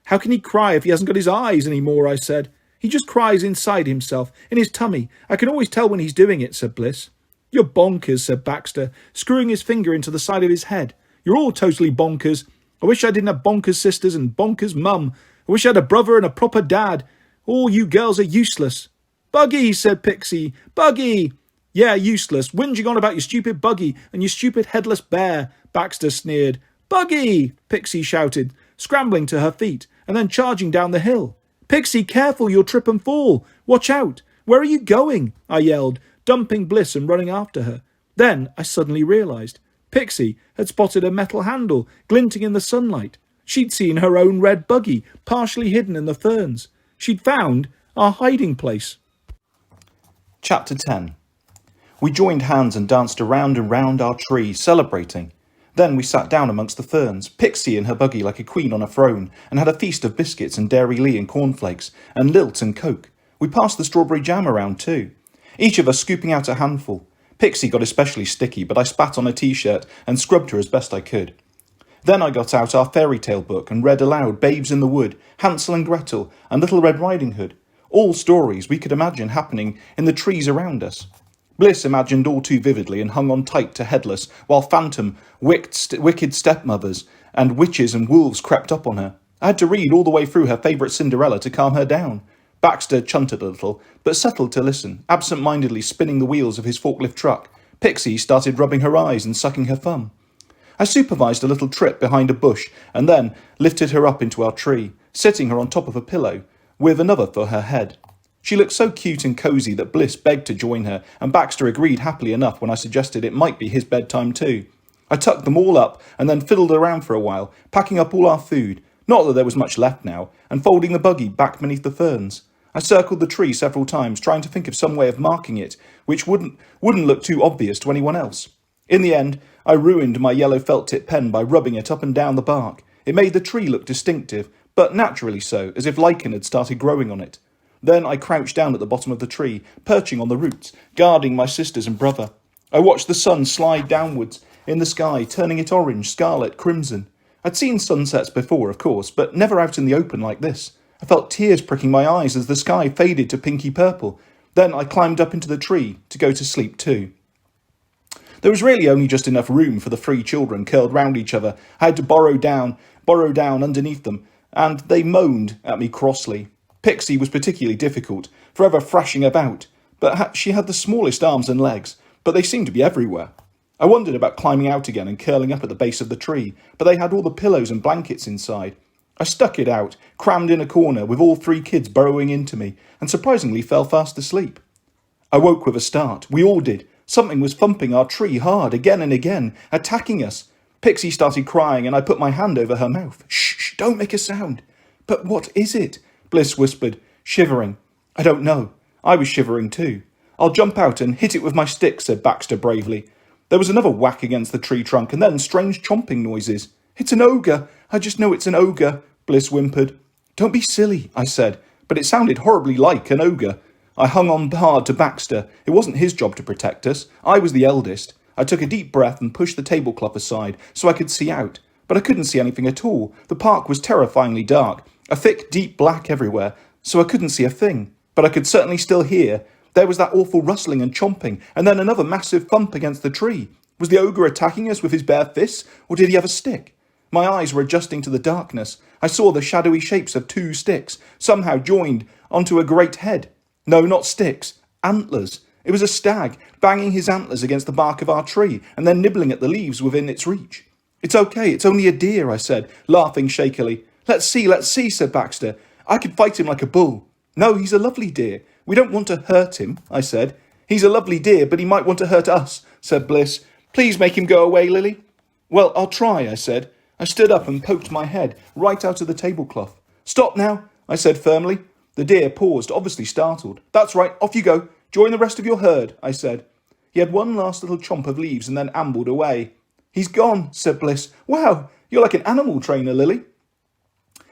A: "How can he cry if he hasn't got his eyes any more?" I said. "He just cries inside himself, in his tummy. I can always tell when he's doing it," said Bliss. "You're bonkers," said Baxter, screwing his finger into the side of his head. "You're all totally bonkers. I wish I didn't have bonkers sisters and bonkers mum. I wish I had a brother and a proper dad. All you girls are useless." "Buggy," said Pixie. "Buggy." "Yeah, useless, whinging on about your stupid buggy and your stupid headless bear," Baxter sneered. "Buggy," Pixie shouted, scrambling to her feet and then charging down the hill. "Pixie, careful, you'll trip and fall. Watch out. Where are you going?" I yelled, dumping Bliss and running after her. Then I suddenly realised Pixie had spotted a metal handle glinting in the sunlight. She'd seen her own red buggy partially hidden in the ferns. She'd found our hiding place. Chapter 10. We joined hands and danced around and round our tree, celebrating. Then we sat down amongst the ferns, Pixie in her buggy like a queen on a throne, and had a feast of biscuits and Dairy Lee and cornflakes, and lilt and coke. We passed the strawberry jam around too, each of us scooping out a handful. Pixie got especially sticky, but I spat on a t-shirt and scrubbed her as best I could. Then I got out our fairy tale book and read aloud Babes in the Wood, Hansel and Gretel, and Little Red Riding Hood, all stories we could imagine happening in the trees around us. Bliss imagined all too vividly and hung on tight to Headless, while phantom, wicked stepmothers and witches and wolves crept up on her. I had to read all the way through her favourite Cinderella to calm her down. Baxter chunted a little, but settled to listen, absent-mindedly spinning the wheels of his forklift truck. Pixie started rubbing her eyes and sucking her thumb. I supervised a little trip behind a bush and then lifted her up into our tree, sitting her on top of a pillow, with another for her head. She looked so cute and cosy that Bliss begged to join her, and Baxter agreed happily enough when I suggested it might be his bedtime too. I tucked them all up and then fiddled around for a while, packing up all our food, not that there was much left now, and folding the buggy back beneath the ferns. I circled the tree several times, trying to think of some way of marking it, which wouldn't look too obvious to anyone else. In the end, I ruined my yellow felt-tip pen by rubbing it up and down the bark. It made the tree look distinctive, but naturally so, as if lichen had started growing on it. Then I crouched down at the bottom of the tree, perching on the roots, guarding my sisters and brother. I watched the sun slide downwards in the sky, turning it orange, scarlet, crimson. I'd seen sunsets before, of course, but never out in the open like this. I felt tears pricking my eyes as the sky faded to pinky purple. Then I climbed up into the tree to go to sleep too. There was really only just enough room for the 3 children curled round each other. I had to burrow down underneath them, and they moaned at me crossly. Pixie was particularly difficult, forever thrashing about, but she had the smallest arms and legs, but they seemed to be everywhere. I wondered about climbing out again and curling up at the base of the tree, but they had all the pillows and blankets inside. I stuck it out, crammed in a corner with all 3 kids burrowing into me, and surprisingly fell fast asleep. I woke with a start. We all did. Something was thumping our tree hard again and again, attacking us. Pixie started crying, and I put my hand over her mouth. Shh, don't make a sound. But what is it? Bliss whispered, shivering. I don't know. I was shivering too. I'll jump out and hit it with my stick, said Baxter bravely. There was another whack against the tree trunk, and then strange chomping noises. It's an ogre. I just know it's an ogre, Bliss whimpered. Don't be silly, I said, but it sounded horribly like an ogre. I hung on hard to Baxter. It wasn't his job to protect us. I was the eldest. I took a deep breath and pushed the tablecloth aside so I could see out. But I couldn't see anything at all. The park was terrifyingly dark, a thick, deep black everywhere, so I couldn't see a thing. But I could certainly still hear. There was that awful rustling and chomping, and then another massive thump against the tree. Was the ogre attacking us with his bare fists, or did he have a stick? My eyes were adjusting to the darkness. I saw the shadowy shapes of 2 sticks, somehow joined onto a great head. No, not sticks. Antlers. It was a stag, banging his antlers against the bark of our tree, and then nibbling at the leaves within its reach. It's okay, it's only a deer, I said, laughing shakily. Let's see, said Baxter. I could fight him like a bull. No, he's a lovely deer. We don't want to hurt him, I said. He's a lovely deer, but he might want to hurt us, said Bliss. Please make him go away, Lily. Well, I'll try, I said. I stood up and poked my head right out of the tablecloth. Stop now, I said firmly. The deer paused, obviously startled. That's right, off you go. Join the rest of your herd, I said. He had one last little chomp of leaves and then ambled away. He's gone, said Bliss. Wow, you're like an animal trainer, Lily.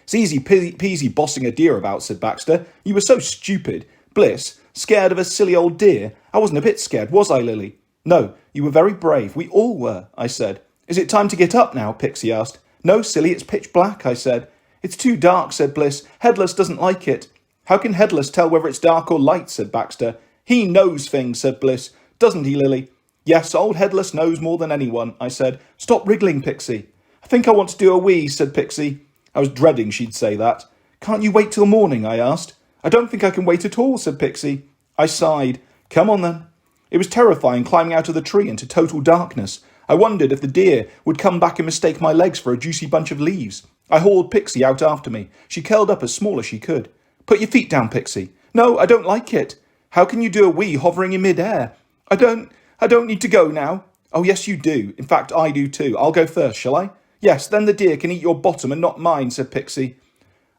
A: It's easy peasy bossing a deer about, said Baxter. You were so stupid. Bliss, scared of a silly old deer? I wasn't a bit scared, was I, Lily? No, you were very brave. We all were, I said. Is it time to get up now? Pixie asked. No, silly, it's pitch black, I said. It's too dark, said Bliss. Headless doesn't like it. How can Headless tell whether it's dark or light, said Baxter. He knows things, said Bliss. Doesn't he, Lily? Yes, old Headless knows more than anyone, I said. Stop wriggling, Pixie. I think I want to do a wee, said Pixie. I was dreading she'd say that. Can't you wait till morning, I asked. I don't think I can wait at all, said Pixie. I sighed. Come on then. It was terrifying climbing out of the tree into total darkness. I wondered if the deer would come back and mistake my legs for a juicy bunch of leaves. I hauled Pixie out after me. She curled up as small as she could. Put your feet down, Pixie. No, I don't like it. How can you do a wee hovering in mid-air? I don't need to go now. Oh, yes, you do. In fact, I do too. I'll go first, shall I? Yes, then the deer can eat your bottom and not mine, said Pixie.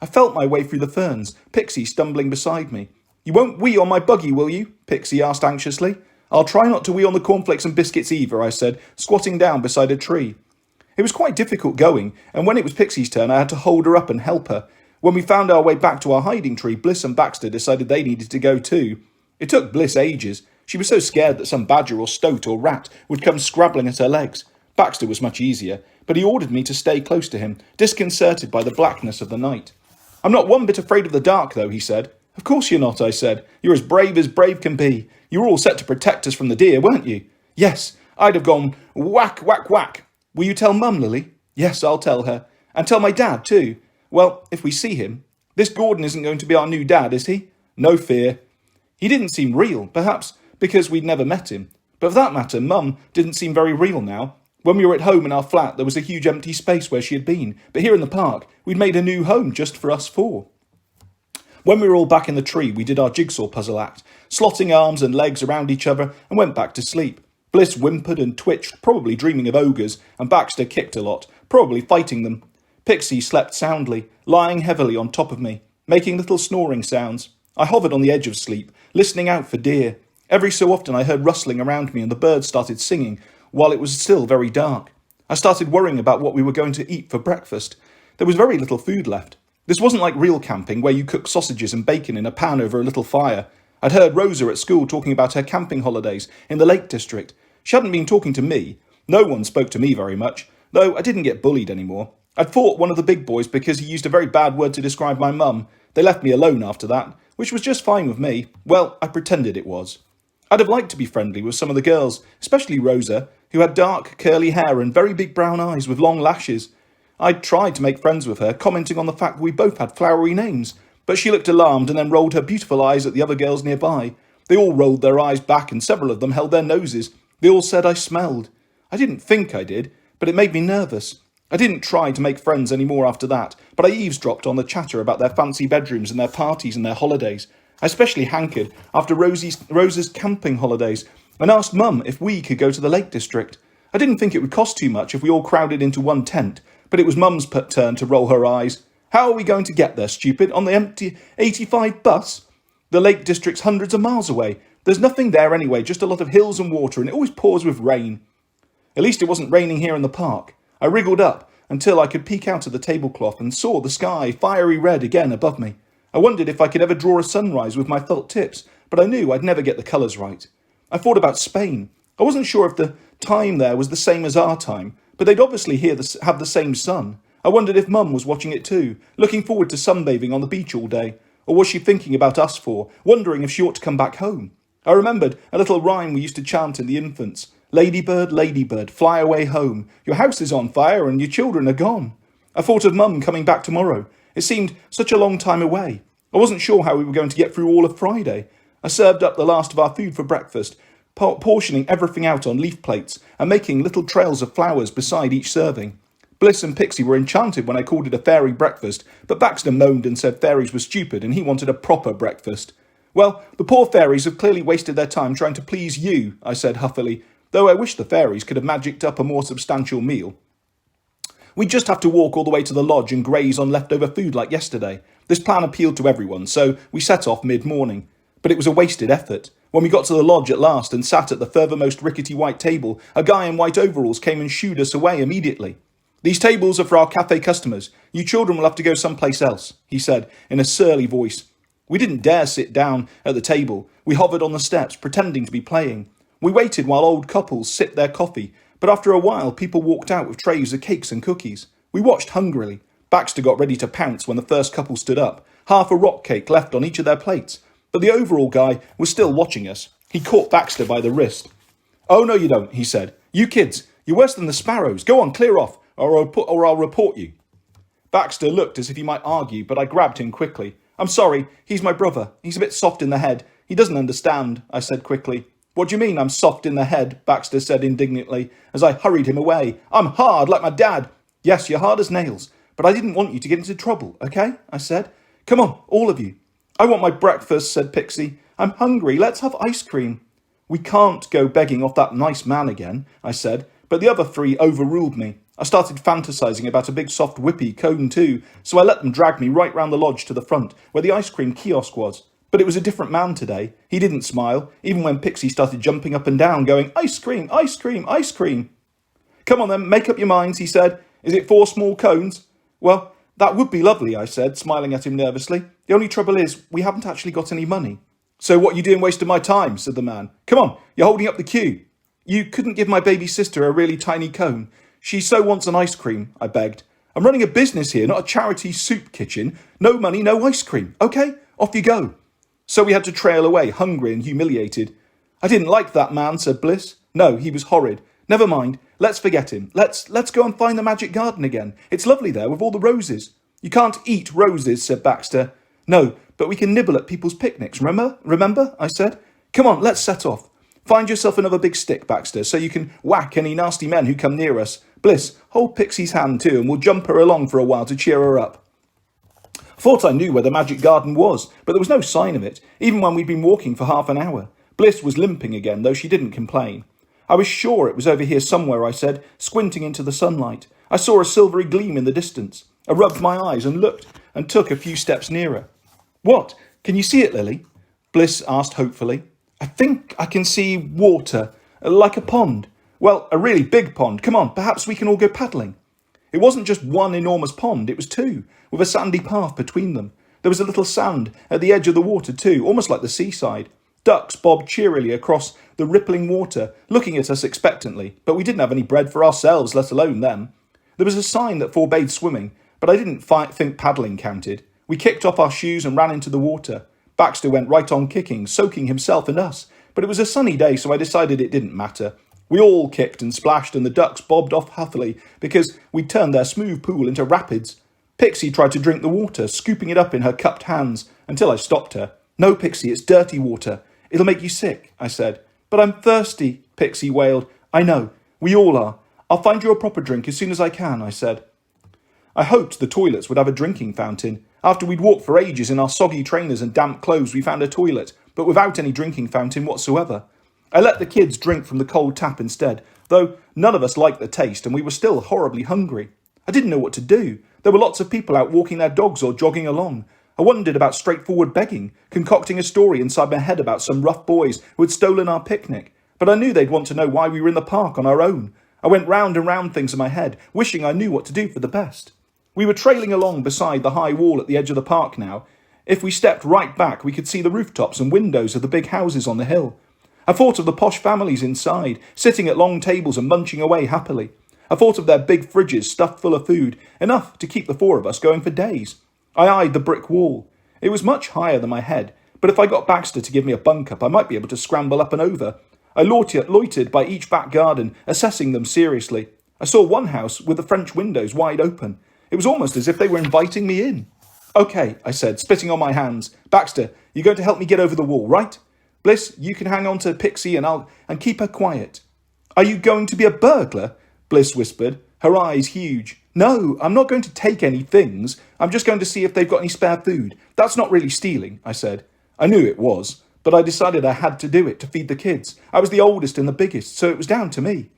A: I felt my way through the ferns, Pixie stumbling beside me. You won't wee on my buggy, will you? Pixie asked anxiously. I'll try not to wee on the cornflakes and biscuits either, I said, squatting down beside a tree. It was quite difficult going, and when it was Pixie's turn, I had to hold her up and help her. When we found our way back to our hiding tree, Bliss and Baxter decided they needed to go too. It took Bliss ages. She was so scared that some badger or stoat or rat would come scrabbling at her legs. Baxter was much easier, but he ordered me to stay close to him, disconcerted by the blackness of the night. I'm not one bit afraid of the dark, though, he said. Of course you're not, I said. You're as brave can be. You were all set to protect us from the deer, weren't you? Yes, I'd have gone whack, whack, whack. Will you tell Mum, Lily? Yes, I'll tell her. And tell my dad, too. Well, if we see him. This Gordon isn't going to be our new dad, is he? No fear. He didn't seem real, perhaps because we'd never met him. But for that matter, Mum didn't seem very real now. When we were at home in our flat, there was a huge empty space where she had been. But here in the park, we'd made a new home just for us four. When we were all back in the tree, we did our jigsaw puzzle act, slotting arms and legs around each other, and went back to sleep. Bliss whimpered and twitched, probably dreaming of ogres, and Baxter kicked a lot, probably fighting them. Pixie slept soundly, lying heavily on top of me, making little snoring sounds. I hovered on the edge of sleep, listening out for deer. Every so often I heard rustling around me and the birds started singing, while it was still very dark. I started worrying about what we were going to eat for breakfast. There was very little food left. This wasn't like real camping, where you cook sausages and bacon in a pan over a little fire. I'd heard Rosa at school talking about her camping holidays in the Lake District. She hadn't been talking to me. No one spoke to me very much, though I didn't get bullied anymore. I'd fought one of the big boys because he used a very bad word to describe my mum. They left me alone after that, which was just fine with me. Well, I pretended it was. I'd have liked to be friendly with some of the girls, especially Rosa, who had dark, curly hair and very big brown eyes with long lashes. I'd tried to make friends with her, commenting on the fact that we both had flowery names, but she looked alarmed and then rolled her beautiful eyes at the other girls nearby. They all rolled their eyes back and several of them held their noses. They all said I smelled. I didn't think I did, but it made me nervous. I didn't try to make friends any more after that, but I eavesdropped on the chatter about their fancy bedrooms and their parties and their holidays. I especially hankered after Rosa's camping holidays and asked Mum if we could go to the Lake District. I didn't think it would cost too much if we all crowded into one tent, but it was Mum's turn to roll her eyes. How are we going to get there, stupid? On the empty 85 bus? The Lake District's hundreds of miles away. There's nothing there anyway, just a lot of hills and water, and it always pours with rain. At least it wasn't raining here in the park. I wriggled up until I could peek out of the tablecloth and saw the sky fiery red again above me. I wondered if I could ever draw a sunrise with my felt tips, but I knew I'd never get the colours right. I thought about Spain. I wasn't sure if the time there was the same as our time, but they'd obviously have the same sun. I wondered if Mum was watching it too, looking forward to sunbathing on the beach all day. Or was she thinking about us four, wondering if she ought to come back home? I remembered a little rhyme we used to chant in the infants. Ladybird, ladybird, fly away home. Your house is on fire and your children are gone. I thought of Mum coming back tomorrow. It seemed such a long time away. I wasn't sure how we were going to get through all of Friday. I served up the last of our food for breakfast, portioning everything out on leaf plates and making little trails of flowers beside each serving. Bliss and Pixie were enchanted when I called it a fairy breakfast, but Baxter moaned and said fairies were stupid and he wanted a proper breakfast. Well, the poor fairies have clearly wasted their time trying to please you, I said huffily, though I wish the fairies could have magicked up a more substantial meal. We'd just have to walk all the way to the lodge and graze on leftover food like yesterday. This plan appealed to everyone, so we set off mid-morning. But it was a wasted effort. When we got to the lodge at last and sat at the furthermost rickety white table, a guy in white overalls came and shooed us away immediately. These tables are for our cafe customers. You children will have to go someplace else, he said in a surly voice. We didn't dare sit down at the table. We hovered on the steps, pretending to be playing. We waited while old couples sipped their coffee, but after a while people walked out with trays of cakes and cookies. We watched hungrily. Baxter got ready to pounce when the first couple stood up, half a rock cake left on each of their plates. But the overall guy was still watching us. He caught Baxter by the wrist. Oh, no, you don't, he said. You kids, you're worse than the sparrows. Go on, clear off, or I'll report you. Baxter looked as if he might argue, but I grabbed him quickly. I'm sorry, he's my brother. He's a bit soft in the head. He doesn't understand, I said quickly. What do you mean I'm soft in the head? Baxter said indignantly, as I hurried him away. I'm hard, like my dad. Yes, you're hard as nails, but I didn't want you to get into trouble, okay? I said. Come on, all of you. I want my breakfast, said Pixie. I'm hungry. Let's have ice cream. "We can't go begging off that nice man again," I said, but the other three overruled me. I started fantasizing about a big soft whippy cone too, so I let them drag me right round the lodge to the front, where the ice cream kiosk was. But it was a different man today. He didn't smile, even when Pixie started jumping up and down, going, "Ice cream, ice cream, ice cream." "Come on then, make up your minds," he said. "Is it 4 small cones?" "Well, that would be lovely," I said, smiling at him nervously. "The only trouble is, we haven't actually got any money." "So what are you doing wasting my time?" said the man. "Come on, you're holding up the queue." "You couldn't give my baby sister a really tiny cone? She so wants an ice cream," I begged. "I'm running a business here, not a charity soup kitchen. No money, no ice cream. Okay, off you go." So we had to trail away, hungry and humiliated. "I didn't like that man," said Bliss. "No, he was horrid. Never mind, let's forget him. Let's go and find the magic garden again. It's lovely there with all the roses." "You can't eat roses," said Baxter. "No, but we can nibble at people's picnics, remember? I said. "Come on, let's set off. Find yourself another big stick, Baxter, so you can whack any nasty men who come near us. Bliss, hold Pixie's hand too, and we'll jump her along for a while to cheer her up." I thought I knew where the magic garden was, but there was no sign of it, even when we'd been walking for half an hour. Bliss was limping again, though she didn't complain. "I was sure it was over here somewhere," I said, squinting into the sunlight. I saw a silvery gleam in the distance. I rubbed my eyes and looked, and took a few steps nearer. "What? Can you see it, Lily?" Bliss asked hopefully. "I think I can see water, like a pond. Well, a really big pond. Come on, perhaps we can all go paddling." It wasn't just one enormous pond, it was 2, with a sandy path between them. There was a little sand at the edge of the water too, almost like the seaside. Ducks bobbed cheerily across the rippling water, looking at us expectantly, but we didn't have any bread for ourselves, let alone them. There was a sign that forbade swimming, but I didn't think paddling counted. We kicked off our shoes and ran into the water. Baxter went right on kicking, soaking himself and us, but it was a sunny day, so I decided it didn't matter. We all kicked and splashed, and the ducks bobbed off huffily because we'd turned their smooth pool into rapids. Pixie tried to drink the water, scooping it up in her cupped hands, until I stopped her. "No, Pixie, it's dirty water. It'll make you sick," I said. "But I'm thirsty," Pixie wailed. "I know. We all are. I'll find you a proper drink as soon as I can," I said. I hoped the toilets would have a drinking fountain. After we'd walked for ages in our soggy trainers and damp clothes, we found a toilet, but without any drinking fountain whatsoever. I let the kids drink from the cold tap instead, though none of us liked the taste and we were still horribly hungry. I didn't know what to do. There were lots of people out walking their dogs or jogging along. I wondered about straightforward begging, concocting a story inside my head about some rough boys who had stolen our picnic, but I knew they'd want to know why we were in the park on our own. I went round and round things in my head, wishing I knew what to do for the best. We were trailing along beside the high wall at the edge of the park now. If we stepped right back, we could see the rooftops and windows of the big houses on the hill. I thought of the posh families inside, sitting at long tables and munching away happily. I thought of their big fridges stuffed full of food, enough to keep the 4 of us going for days. I eyed the brick wall. It was much higher than my head, but if I got Baxter to give me a bunk up, I might be able to scramble up and over. I loitered by each back garden, assessing them seriously. I saw one house with the French windows wide open. It was almost as if they were inviting me in. "Okay," I said, spitting on my hands. "Baxter, you're going to help me get over the wall, right? Bliss, you can hang on to Pixie and keep her quiet." "Are you going to be a burglar?" Bliss whispered, her eyes huge. "No, I'm not going to take any things. I'm just going to see if they've got any spare food. That's not really stealing," I said. I knew it was, but I decided I had to do it to feed the kids. I was the oldest and the biggest, so it was down to me.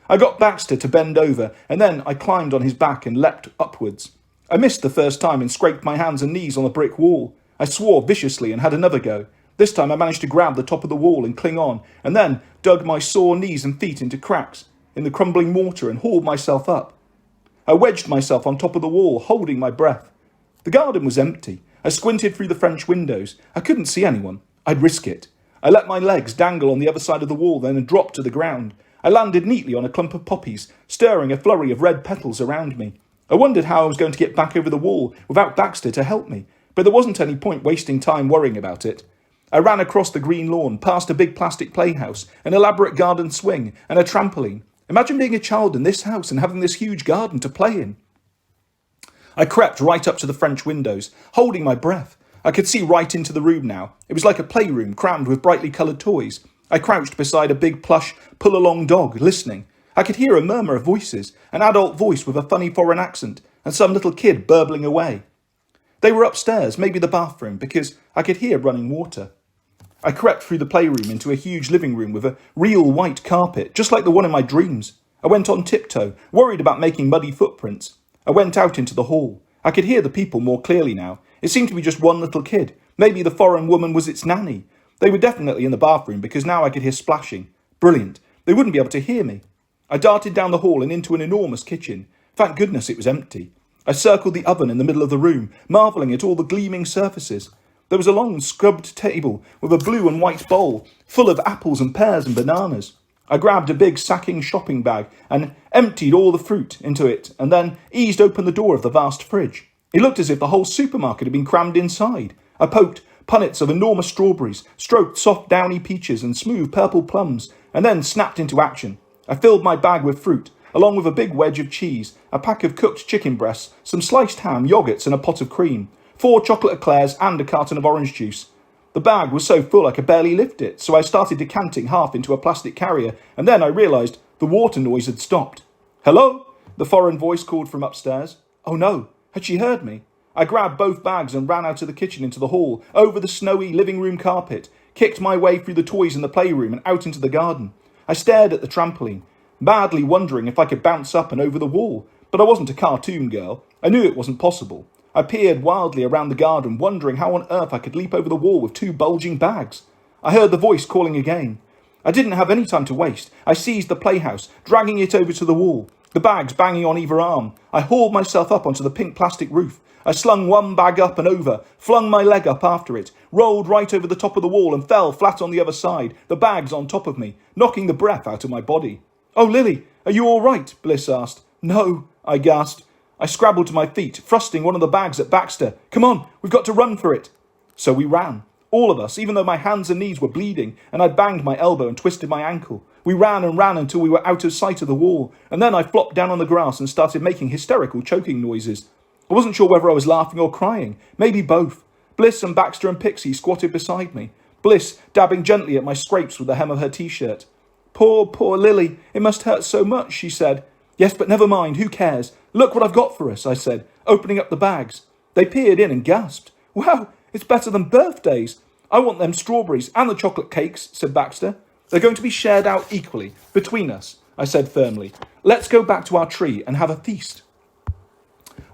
A: I got Baxter to bend over, and then I climbed on his back and leapt upwards. I missed the first time and scraped my hands and knees on the brick wall. I swore viciously and had another go. This time I managed to grab the top of the wall and cling on, and then dug my sore knees and feet into cracks in the crumbling mortar and hauled myself up. I wedged myself on top of the wall, holding my breath. The garden was empty. I squinted through the French windows. I couldn't see anyone. I'd risk it. I let my legs dangle on the other side of the wall then and dropped to the ground. I landed neatly on a clump of poppies, stirring a flurry of red petals around me. I wondered how I was going to get back over the wall without Baxter to help me, but there wasn't any point wasting time worrying about it. I ran across the green lawn, past a big plastic playhouse, an elaborate garden swing, and a trampoline. Imagine being a child in this house and having this huge garden to play in. I crept right up to the French windows, holding my breath. I could see right into the room now. It was like a playroom crammed with brightly coloured toys. I crouched beside a big plush, pull-along dog, listening. I could hear a murmur of voices, an adult voice with a funny foreign accent, and some little kid burbling away. They were upstairs, maybe the bathroom, because I could hear running water. I crept through the playroom into a huge living room with a real white carpet, just like the one in my dreams. I went on tiptoe, worried about making muddy footprints. I went out into the hall. I could hear the people more clearly now. It seemed to be just one little kid. Maybe the foreign woman was its nanny. They were definitely in the bathroom because now I could hear splashing. Brilliant. They wouldn't be able to hear me. I darted down the hall and into an enormous kitchen. Thank goodness it was empty. I circled the oven in the middle of the room, marvelling at all the gleaming surfaces. There was a long scrubbed table with a blue and white bowl full of apples and pears and bananas. I grabbed a big sacking shopping bag and emptied all the fruit into it and then eased open the door of the vast fridge. It looked as if the whole supermarket had been crammed inside. I poked punnets of enormous strawberries, stroked soft downy peaches and smooth purple plums, and then snapped into action. I filled my bag with fruit, along with a big wedge of cheese, a pack of cooked chicken breasts, some sliced ham, yoghurts and a pot of cream, 4 chocolate eclairs and a carton of orange juice. The bag was so full I could barely lift it, so I started decanting half into a plastic carrier, and then I realised the water noise had stopped. "Hello?" the foreign voice called from upstairs. Oh no, had she heard me? I grabbed both bags and ran out of the kitchen into the hall, over the snowy living room carpet, kicked my way through the toys in the playroom and out into the garden. I stared at the trampoline, madly wondering if I could bounce up and over the wall, but I wasn't a cartoon girl. I knew it wasn't possible. I peered wildly around the garden, wondering how on earth I could leap over the wall with 2 bulging bags. I heard the voice calling again. I didn't have any time to waste. I seized the playhouse, dragging it over to the wall, the bags banging on either arm. I hauled myself up onto the pink plastic roof. I slung one bag up and over, flung my leg up after it, rolled right over the top of the wall and fell flat on the other side, the bags on top of me, knocking the breath out of my body. "Oh, Lily, are you all right?" Bliss asked. "No," I gasped. I scrabbled to my feet, thrusting one of the bags at Baxter. "Come on, we've got to run for it." So we ran. All of us, even though my hands and knees were bleeding and I'd banged my elbow and twisted my ankle. We ran and ran until we were out of sight of the wall, and then I flopped down on the grass and started making hysterical choking noises. I wasn't sure whether I was laughing or crying, maybe both. Bliss and Baxter and Pixie squatted beside me, Bliss dabbing gently at my scrapes with the hem of her t-shirt. Poor Lily, it must hurt so much," she said. "Yes, but never mind, who cares? Look what I've got for us," I said, opening up the bags. They peered in and gasped. "Wow, it's better than birthdays. I want them strawberries and the chocolate cakes," said Baxter. "They're going to be shared out equally, between us," I said firmly. "Let's go back to our tree and have a feast."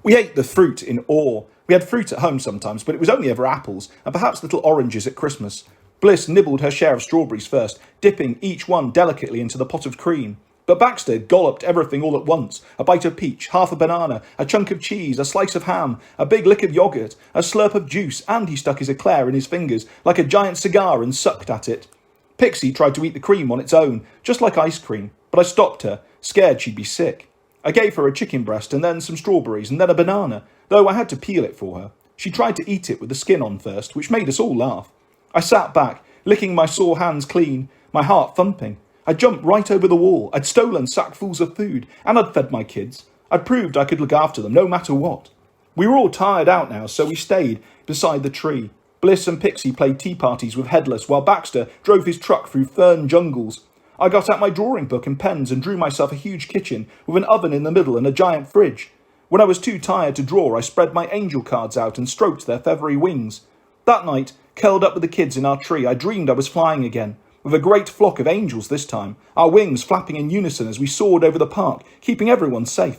A: We ate the fruit in awe. We had fruit at home sometimes, but it was only ever apples, and perhaps little oranges at Christmas. Bliss nibbled her share of strawberries first, dipping each one delicately into the pot of cream. But Baxter golloped everything all at once, a bite of peach, half a banana, a chunk of cheese, a slice of ham, a big lick of yoghurt, a slurp of juice, and he stuck his eclair in his fingers like a giant cigar and sucked at it. Pixie tried to eat the cream on its own, just like ice cream, but I stopped her, scared she'd be sick. I gave her a chicken breast and then some strawberries and then a banana, though I had to peel it for her. She tried to eat it with the skin on first, which made us all laugh. I sat back, licking my sore hands clean, my heart thumping. I jumped right over the wall. I'd stolen sackfuls of food, and I'd fed my kids. I'd proved I could look after them no matter what. We were all tired out now, so we stayed beside the tree. Bliss and Pixie played tea parties with Headless, while Baxter drove his truck through fern jungles. I got out my drawing book and pens and drew myself a huge kitchen with an oven in the middle and a giant fridge. When I was too tired to draw, I spread my angel cards out and stroked their feathery wings. That night, curled up with the kids in our tree, I dreamed I was flying again, with a great flock of angels this time, our wings flapping in unison as we soared over the park, keeping everyone safe.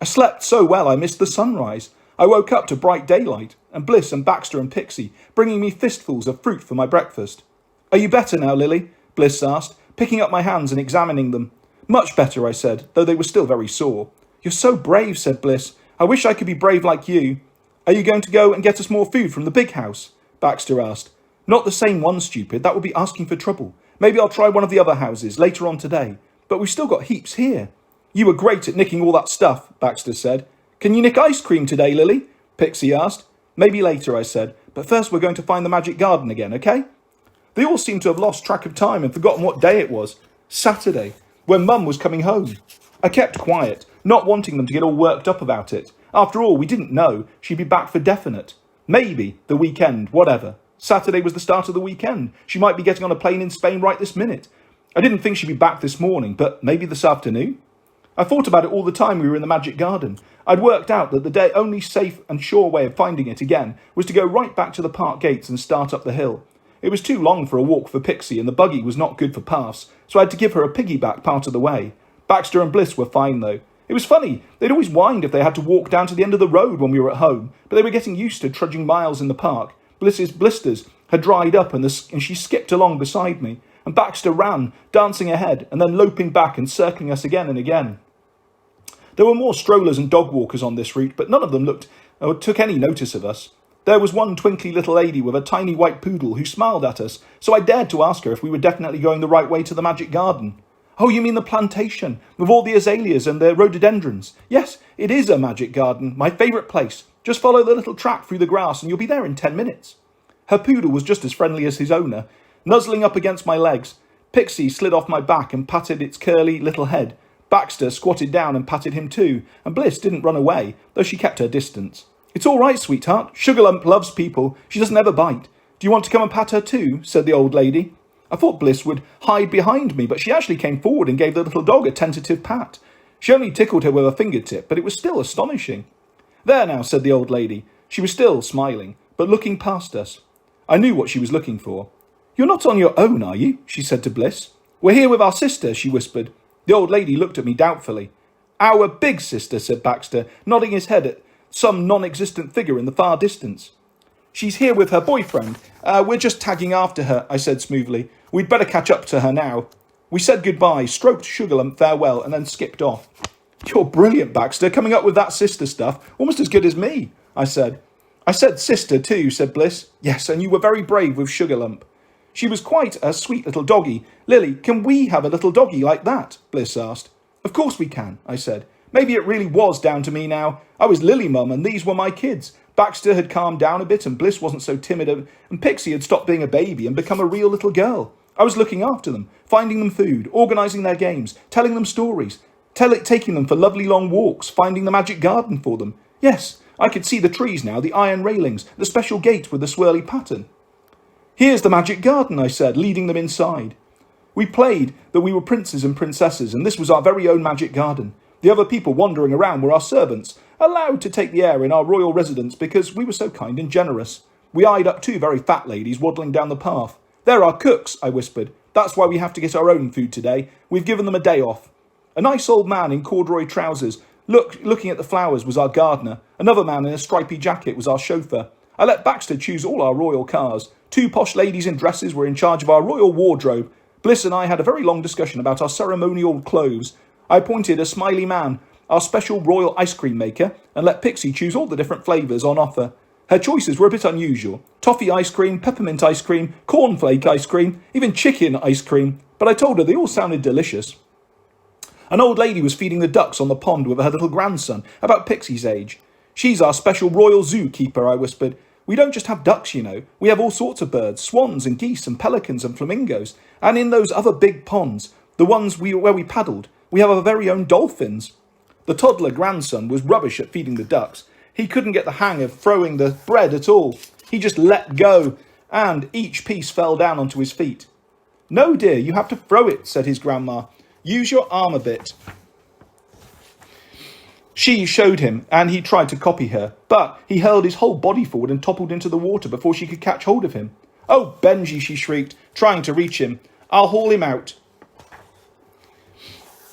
A: I slept so well I missed the sunrise. I woke up to bright daylight, and Bliss and Baxter and Pixie bringing me fistfuls of fruit for my breakfast. "Are you better now, Lily?" Bliss asked, picking up my hands and examining them. "Much better," I said, though they were still very sore. "You're so brave," said Bliss. "I wish I could be brave like you." "Are you going to go and get us more food from the big house?" Baxter asked. "Not the same one, stupid. That would be asking for trouble. Maybe I'll try one of the other houses later on today. But we've still got heaps here." "You were great at nicking all that stuff," Baxter said. "Can you nick ice cream today, Lily?" Pixie asked. "Maybe later," I said. "But first we're going to find the magic garden again, okay?" They all seemed to have lost track of time and forgotten what day it was. Saturday, when Mum was coming home. I kept quiet, not wanting them to get all worked up about it. After all, we didn't know. She'd be back for definite. Maybe the weekend, whatever. Saturday was the start of the weekend. She might be getting on a plane in Spain right this minute. I didn't think she'd be back this morning, but maybe this afternoon? I thought about it all the time we were in the magic garden. I'd worked out that the only safe and sure way of finding it again was to go right back to the park gates and start up the hill. It was too long for a walk for Pixie, and the buggy was not good for paths, so I had to give her a piggyback part of the way. Baxter and Bliss were fine, though. It was funny, they'd always whined if they had to walk down to the end of the road when we were at home, but they were getting used to trudging miles in the park. Bliss's blisters had dried up, and she skipped along beside me, and Baxter ran, dancing ahead, and then loping back and circling us again and again. There were more strollers and dog walkers on this route, but none of them took any notice of us. There was one twinkly little lady with a tiny white poodle who smiled at us, so I dared to ask her if we were definitely going the right way to the magic garden. Oh, you mean the plantation, with all the azaleas and the rhododendrons? Yes, it is a magic garden, my favourite place. Just follow the little track through the grass and you'll be there in 10 minutes. Her poodle was just as friendly as his owner. Nuzzling up against my legs, Pixie slid off my back and patted its curly little head. Baxter squatted down and patted him too, and Bliss didn't run away, though she kept her distance. It's all right, sweetheart. Sugarlump loves people. She doesn't ever bite. Do you want to come and pat her too? Said the old lady. I thought Bliss would hide behind me, but she actually came forward and gave the little dog a tentative pat. She only tickled her with a fingertip, but it was still astonishing. There now, said the old lady. She was still smiling, but looking past us. I knew what she was looking for. You're not on your own, are you? She said to Bliss. We're here with our sister, she whispered. The old lady looked at me doubtfully. Our big sister, said Baxter, nodding his head at some non-existent figure in the far distance. She's here with her boyfriend. We're just tagging after her, I said smoothly. We'd better catch up to her now. We said goodbye, stroked Sugarlump farewell, and then skipped off. You're brilliant, Baxter, coming up with that sister stuff. Almost as good as me, I said. I said sister too, said Bliss. Yes, and you were very brave with Sugarlump. She was quite a sweet little doggy. Lily, can we have a little doggy like that? Bliss asked. Of course we can, I said. Maybe it really was down to me now. I was Lily Mum and these were my kids. Baxter had calmed down a bit and Bliss wasn't so timid and Pixie had stopped being a baby and become a real little girl. I was looking after them, finding them food, organising their games, telling them stories, taking them for lovely long walks, finding the magic garden for them. Yes, I could see the trees now, the iron railings, the special gate with the swirly pattern. Here's the magic garden, I said, leading them inside. We played that we were princes and princesses, and this was our very own magic garden. The other people wandering around were our servants, allowed to take the air in our royal residence because we were so kind and generous. We eyed up two very fat ladies waddling down the path. They're our cooks, I whispered. That's why we have to get our own food today. We've given them a day off. A nice old man in corduroy trousers, looking at the flowers, was our gardener. Another man in a stripy jacket was our chauffeur. I let Baxter choose all our royal cars. Two posh ladies in dresses were in charge of our royal wardrobe. Bliss and I had a very long discussion about our ceremonial clothes. I appointed a smiley man, our special royal ice cream maker, and let Pixie choose all the different flavours on offer. Her choices were a bit unusual. Toffee ice cream, peppermint ice cream, cornflake ice cream, even chicken ice cream, but I told her they all sounded delicious. An old lady was feeding the ducks on the pond with her little grandson, about Pixie's age. She's our special royal zookeeper, I whispered. We don't just have ducks, you know. We have all sorts of birds, swans and geese and pelicans and flamingos. And in those other big ponds, the ones where we paddled, we have our very own dolphins. The toddler grandson was rubbish at feeding the ducks. He couldn't get the hang of throwing the bread at all. He just let go, and each piece fell down onto his feet. No, dear, you have to throw it, said his grandma. Use your arm a bit. She showed him, and he tried to copy her, but he hurled his whole body forward and toppled into the water before she could catch hold of him. Oh, Benji, she shrieked, trying to reach him. I'll haul him out.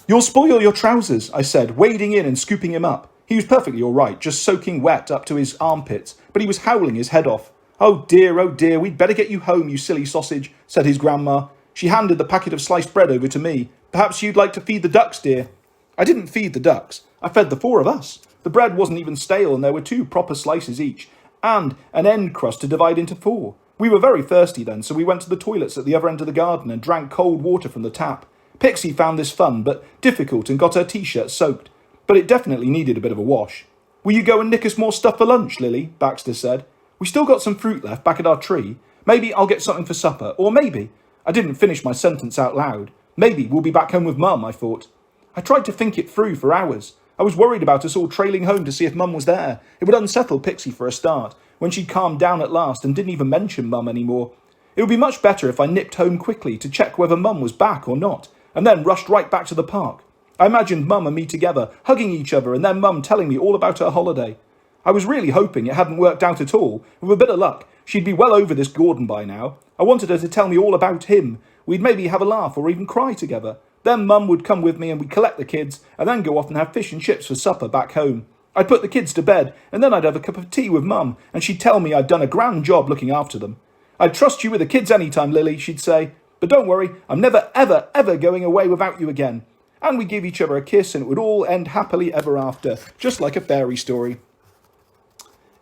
A: You'll spoil your trousers, I said, wading in and scooping him up. He was perfectly all right, just soaking wet up to his armpits, but he was howling his head off. Oh dear, we'd better get you home, you silly sausage, said his grandma. She handed the packet of sliced bread over to me. Perhaps you'd like to feed the ducks, dear. I didn't feed the ducks. I fed the four of us. The bread wasn't even stale, and there were 2 proper slices each, and an end crust to divide into 4. We were very thirsty then, so we went to the toilets at the other end of the garden and drank cold water from the tap. Pixie found this fun, but difficult, and got her t-shirt soaked. But it definitely needed a bit of a wash. Will you go and nick us more stuff for lunch, Lily? Baxter said. We still got some fruit left back at our tree. Maybe I'll get something for supper, or maybe... I didn't finish my sentence out loud. Maybe we'll be back home with Mum, I thought. I tried to think it through for hours. I was worried about us all trailing home to see if Mum was there. It would unsettle Pixie for a start, when she'd calmed down at last and didn't even mention Mum anymore. It would be much better if I nipped home quickly to check whether Mum was back or not, and then rushed right back to the park. I imagined Mum and me together, hugging each other, and then Mum telling me all about her holiday. I was really hoping it hadn't worked out at all. With a bit of luck, She'd be well over this Gordon by now. I wanted her to tell me all about him. We'd maybe have a laugh or even cry together. Then Mum would come with me and we'd collect the kids and then go off and have fish and chips for supper back home. I'd put the kids to bed and then I'd have a cup of tea with Mum and she'd tell me I'd done a grand job looking after them. I'd trust you with the kids anytime, Lily, she'd say. But don't worry, I'm never, ever, ever going away without you again. And we'd give each other a kiss and it would all end happily ever after, just like a fairy story.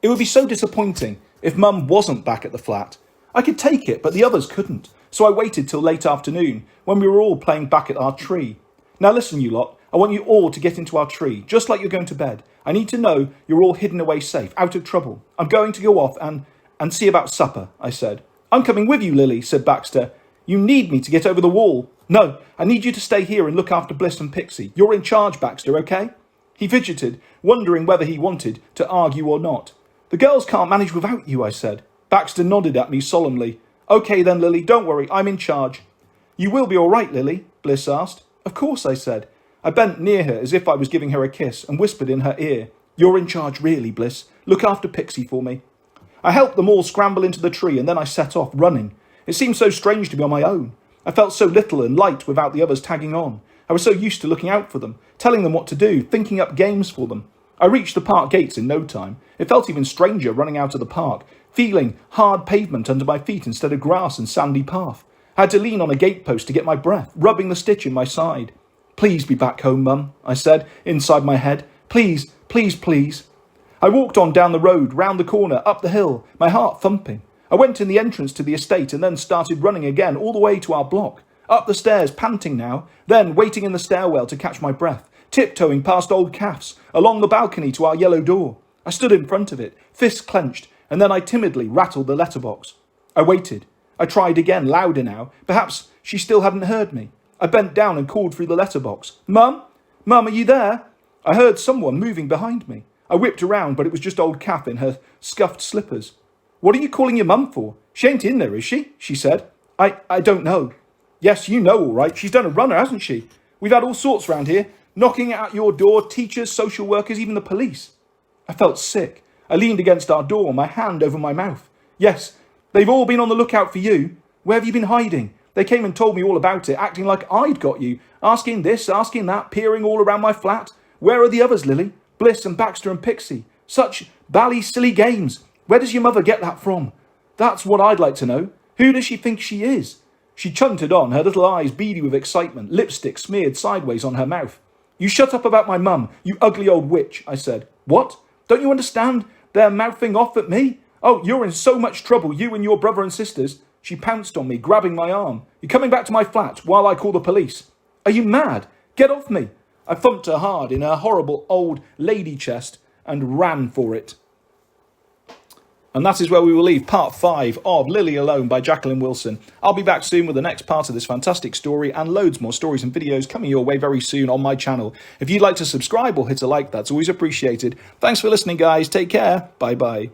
A: It would be so disappointing if Mum wasn't back at the flat. I could take it, but the others couldn't. So I waited till late afternoon, when we were all playing back at our tree. Now listen, you lot, I want you all to get into our tree, just like you're going to bed. I need to know you're all hidden away safe, out of trouble. I'm going to go off and see about supper, I said. I'm coming with you, Lily, said Baxter. You need me to get over the wall. No, I need you to stay here and look after Bliss and Pixie. You're in charge, Baxter, okay? He fidgeted, wondering whether he wanted to argue or not. The girls can't manage without you, I said. Baxter nodded at me solemnly. Okay then, Lily, don't worry, I'm in charge. You will be all right, Lily? Bliss asked. Of course, I said. I bent near her as if I was giving her a kiss and whispered in her ear. You're in charge really, Bliss. Look after Pixie for me. I helped them all scramble into the tree and then I set off, running. It seemed so strange to be on my own. I felt so little and light without the others tagging on. I was so used to looking out for them, telling them what to do, thinking up games for them. I reached the park gates in no time. It felt even stranger running out of the park, feeling hard pavement under my feet instead of grass and sandy path. I had to lean on a gatepost to get my breath, rubbing the stitch in my side. Please be back home, Mum, I said, inside my head. Please, please, please. I walked on down the road, round the corner, up the hill, my heart thumping. I went in the entrance to the estate and then started running again all the way to our block. Up the stairs, panting now, then waiting in the stairwell to catch my breath, tiptoeing past old Caff's, along the balcony to our yellow door. I stood in front of it, fists clenched, and then I timidly rattled the letterbox. I waited. I tried again, louder now. Perhaps she still hadn't heard me. I bent down and called through the letterbox. Mum? Mum, are you there? I heard someone moving behind me. I whipped around, but it was just old Caff in her scuffed slippers. What are you calling your mum for? She ain't in there, is she? She said. I don't know. Yes, you know all right. She's done a runner, hasn't she? We've had all sorts round here, knocking at your door, teachers, social workers, even the police. I felt sick. I leaned against our door, my hand over my mouth. Yes, they've all been on the lookout for you. Where have you been hiding? They came and told me all about it, acting like I'd got you, asking this, asking that, peering all around my flat. Where are the others, Lily? Bliss and Baxter and Pixie. Such bally, silly games. Where does your mother get that from? That's what I'd like to know. Who does she think she is? She chunted on, her little eyes beady with excitement, lipstick smeared sideways on her mouth. You shut up about my mum, you ugly old witch, I said. What? Don't you understand? They're mouthing off at me? Oh, you're in so much trouble, you and your brother and sisters. She pounced on me, grabbing my arm. You're coming back to my flat while I call the police. Are you mad? Get off me. I thumped her hard in her horrible old lady chest and ran for it. And that is where we will leave part 5 of Lily Alone by Jacqueline Wilson. I'll be back soon with the next part of this fantastic story and loads more stories and videos coming your way very soon on my channel. If you'd like to subscribe or hit a like, that's always appreciated. Thanks for listening, guys. Take care. Bye-bye.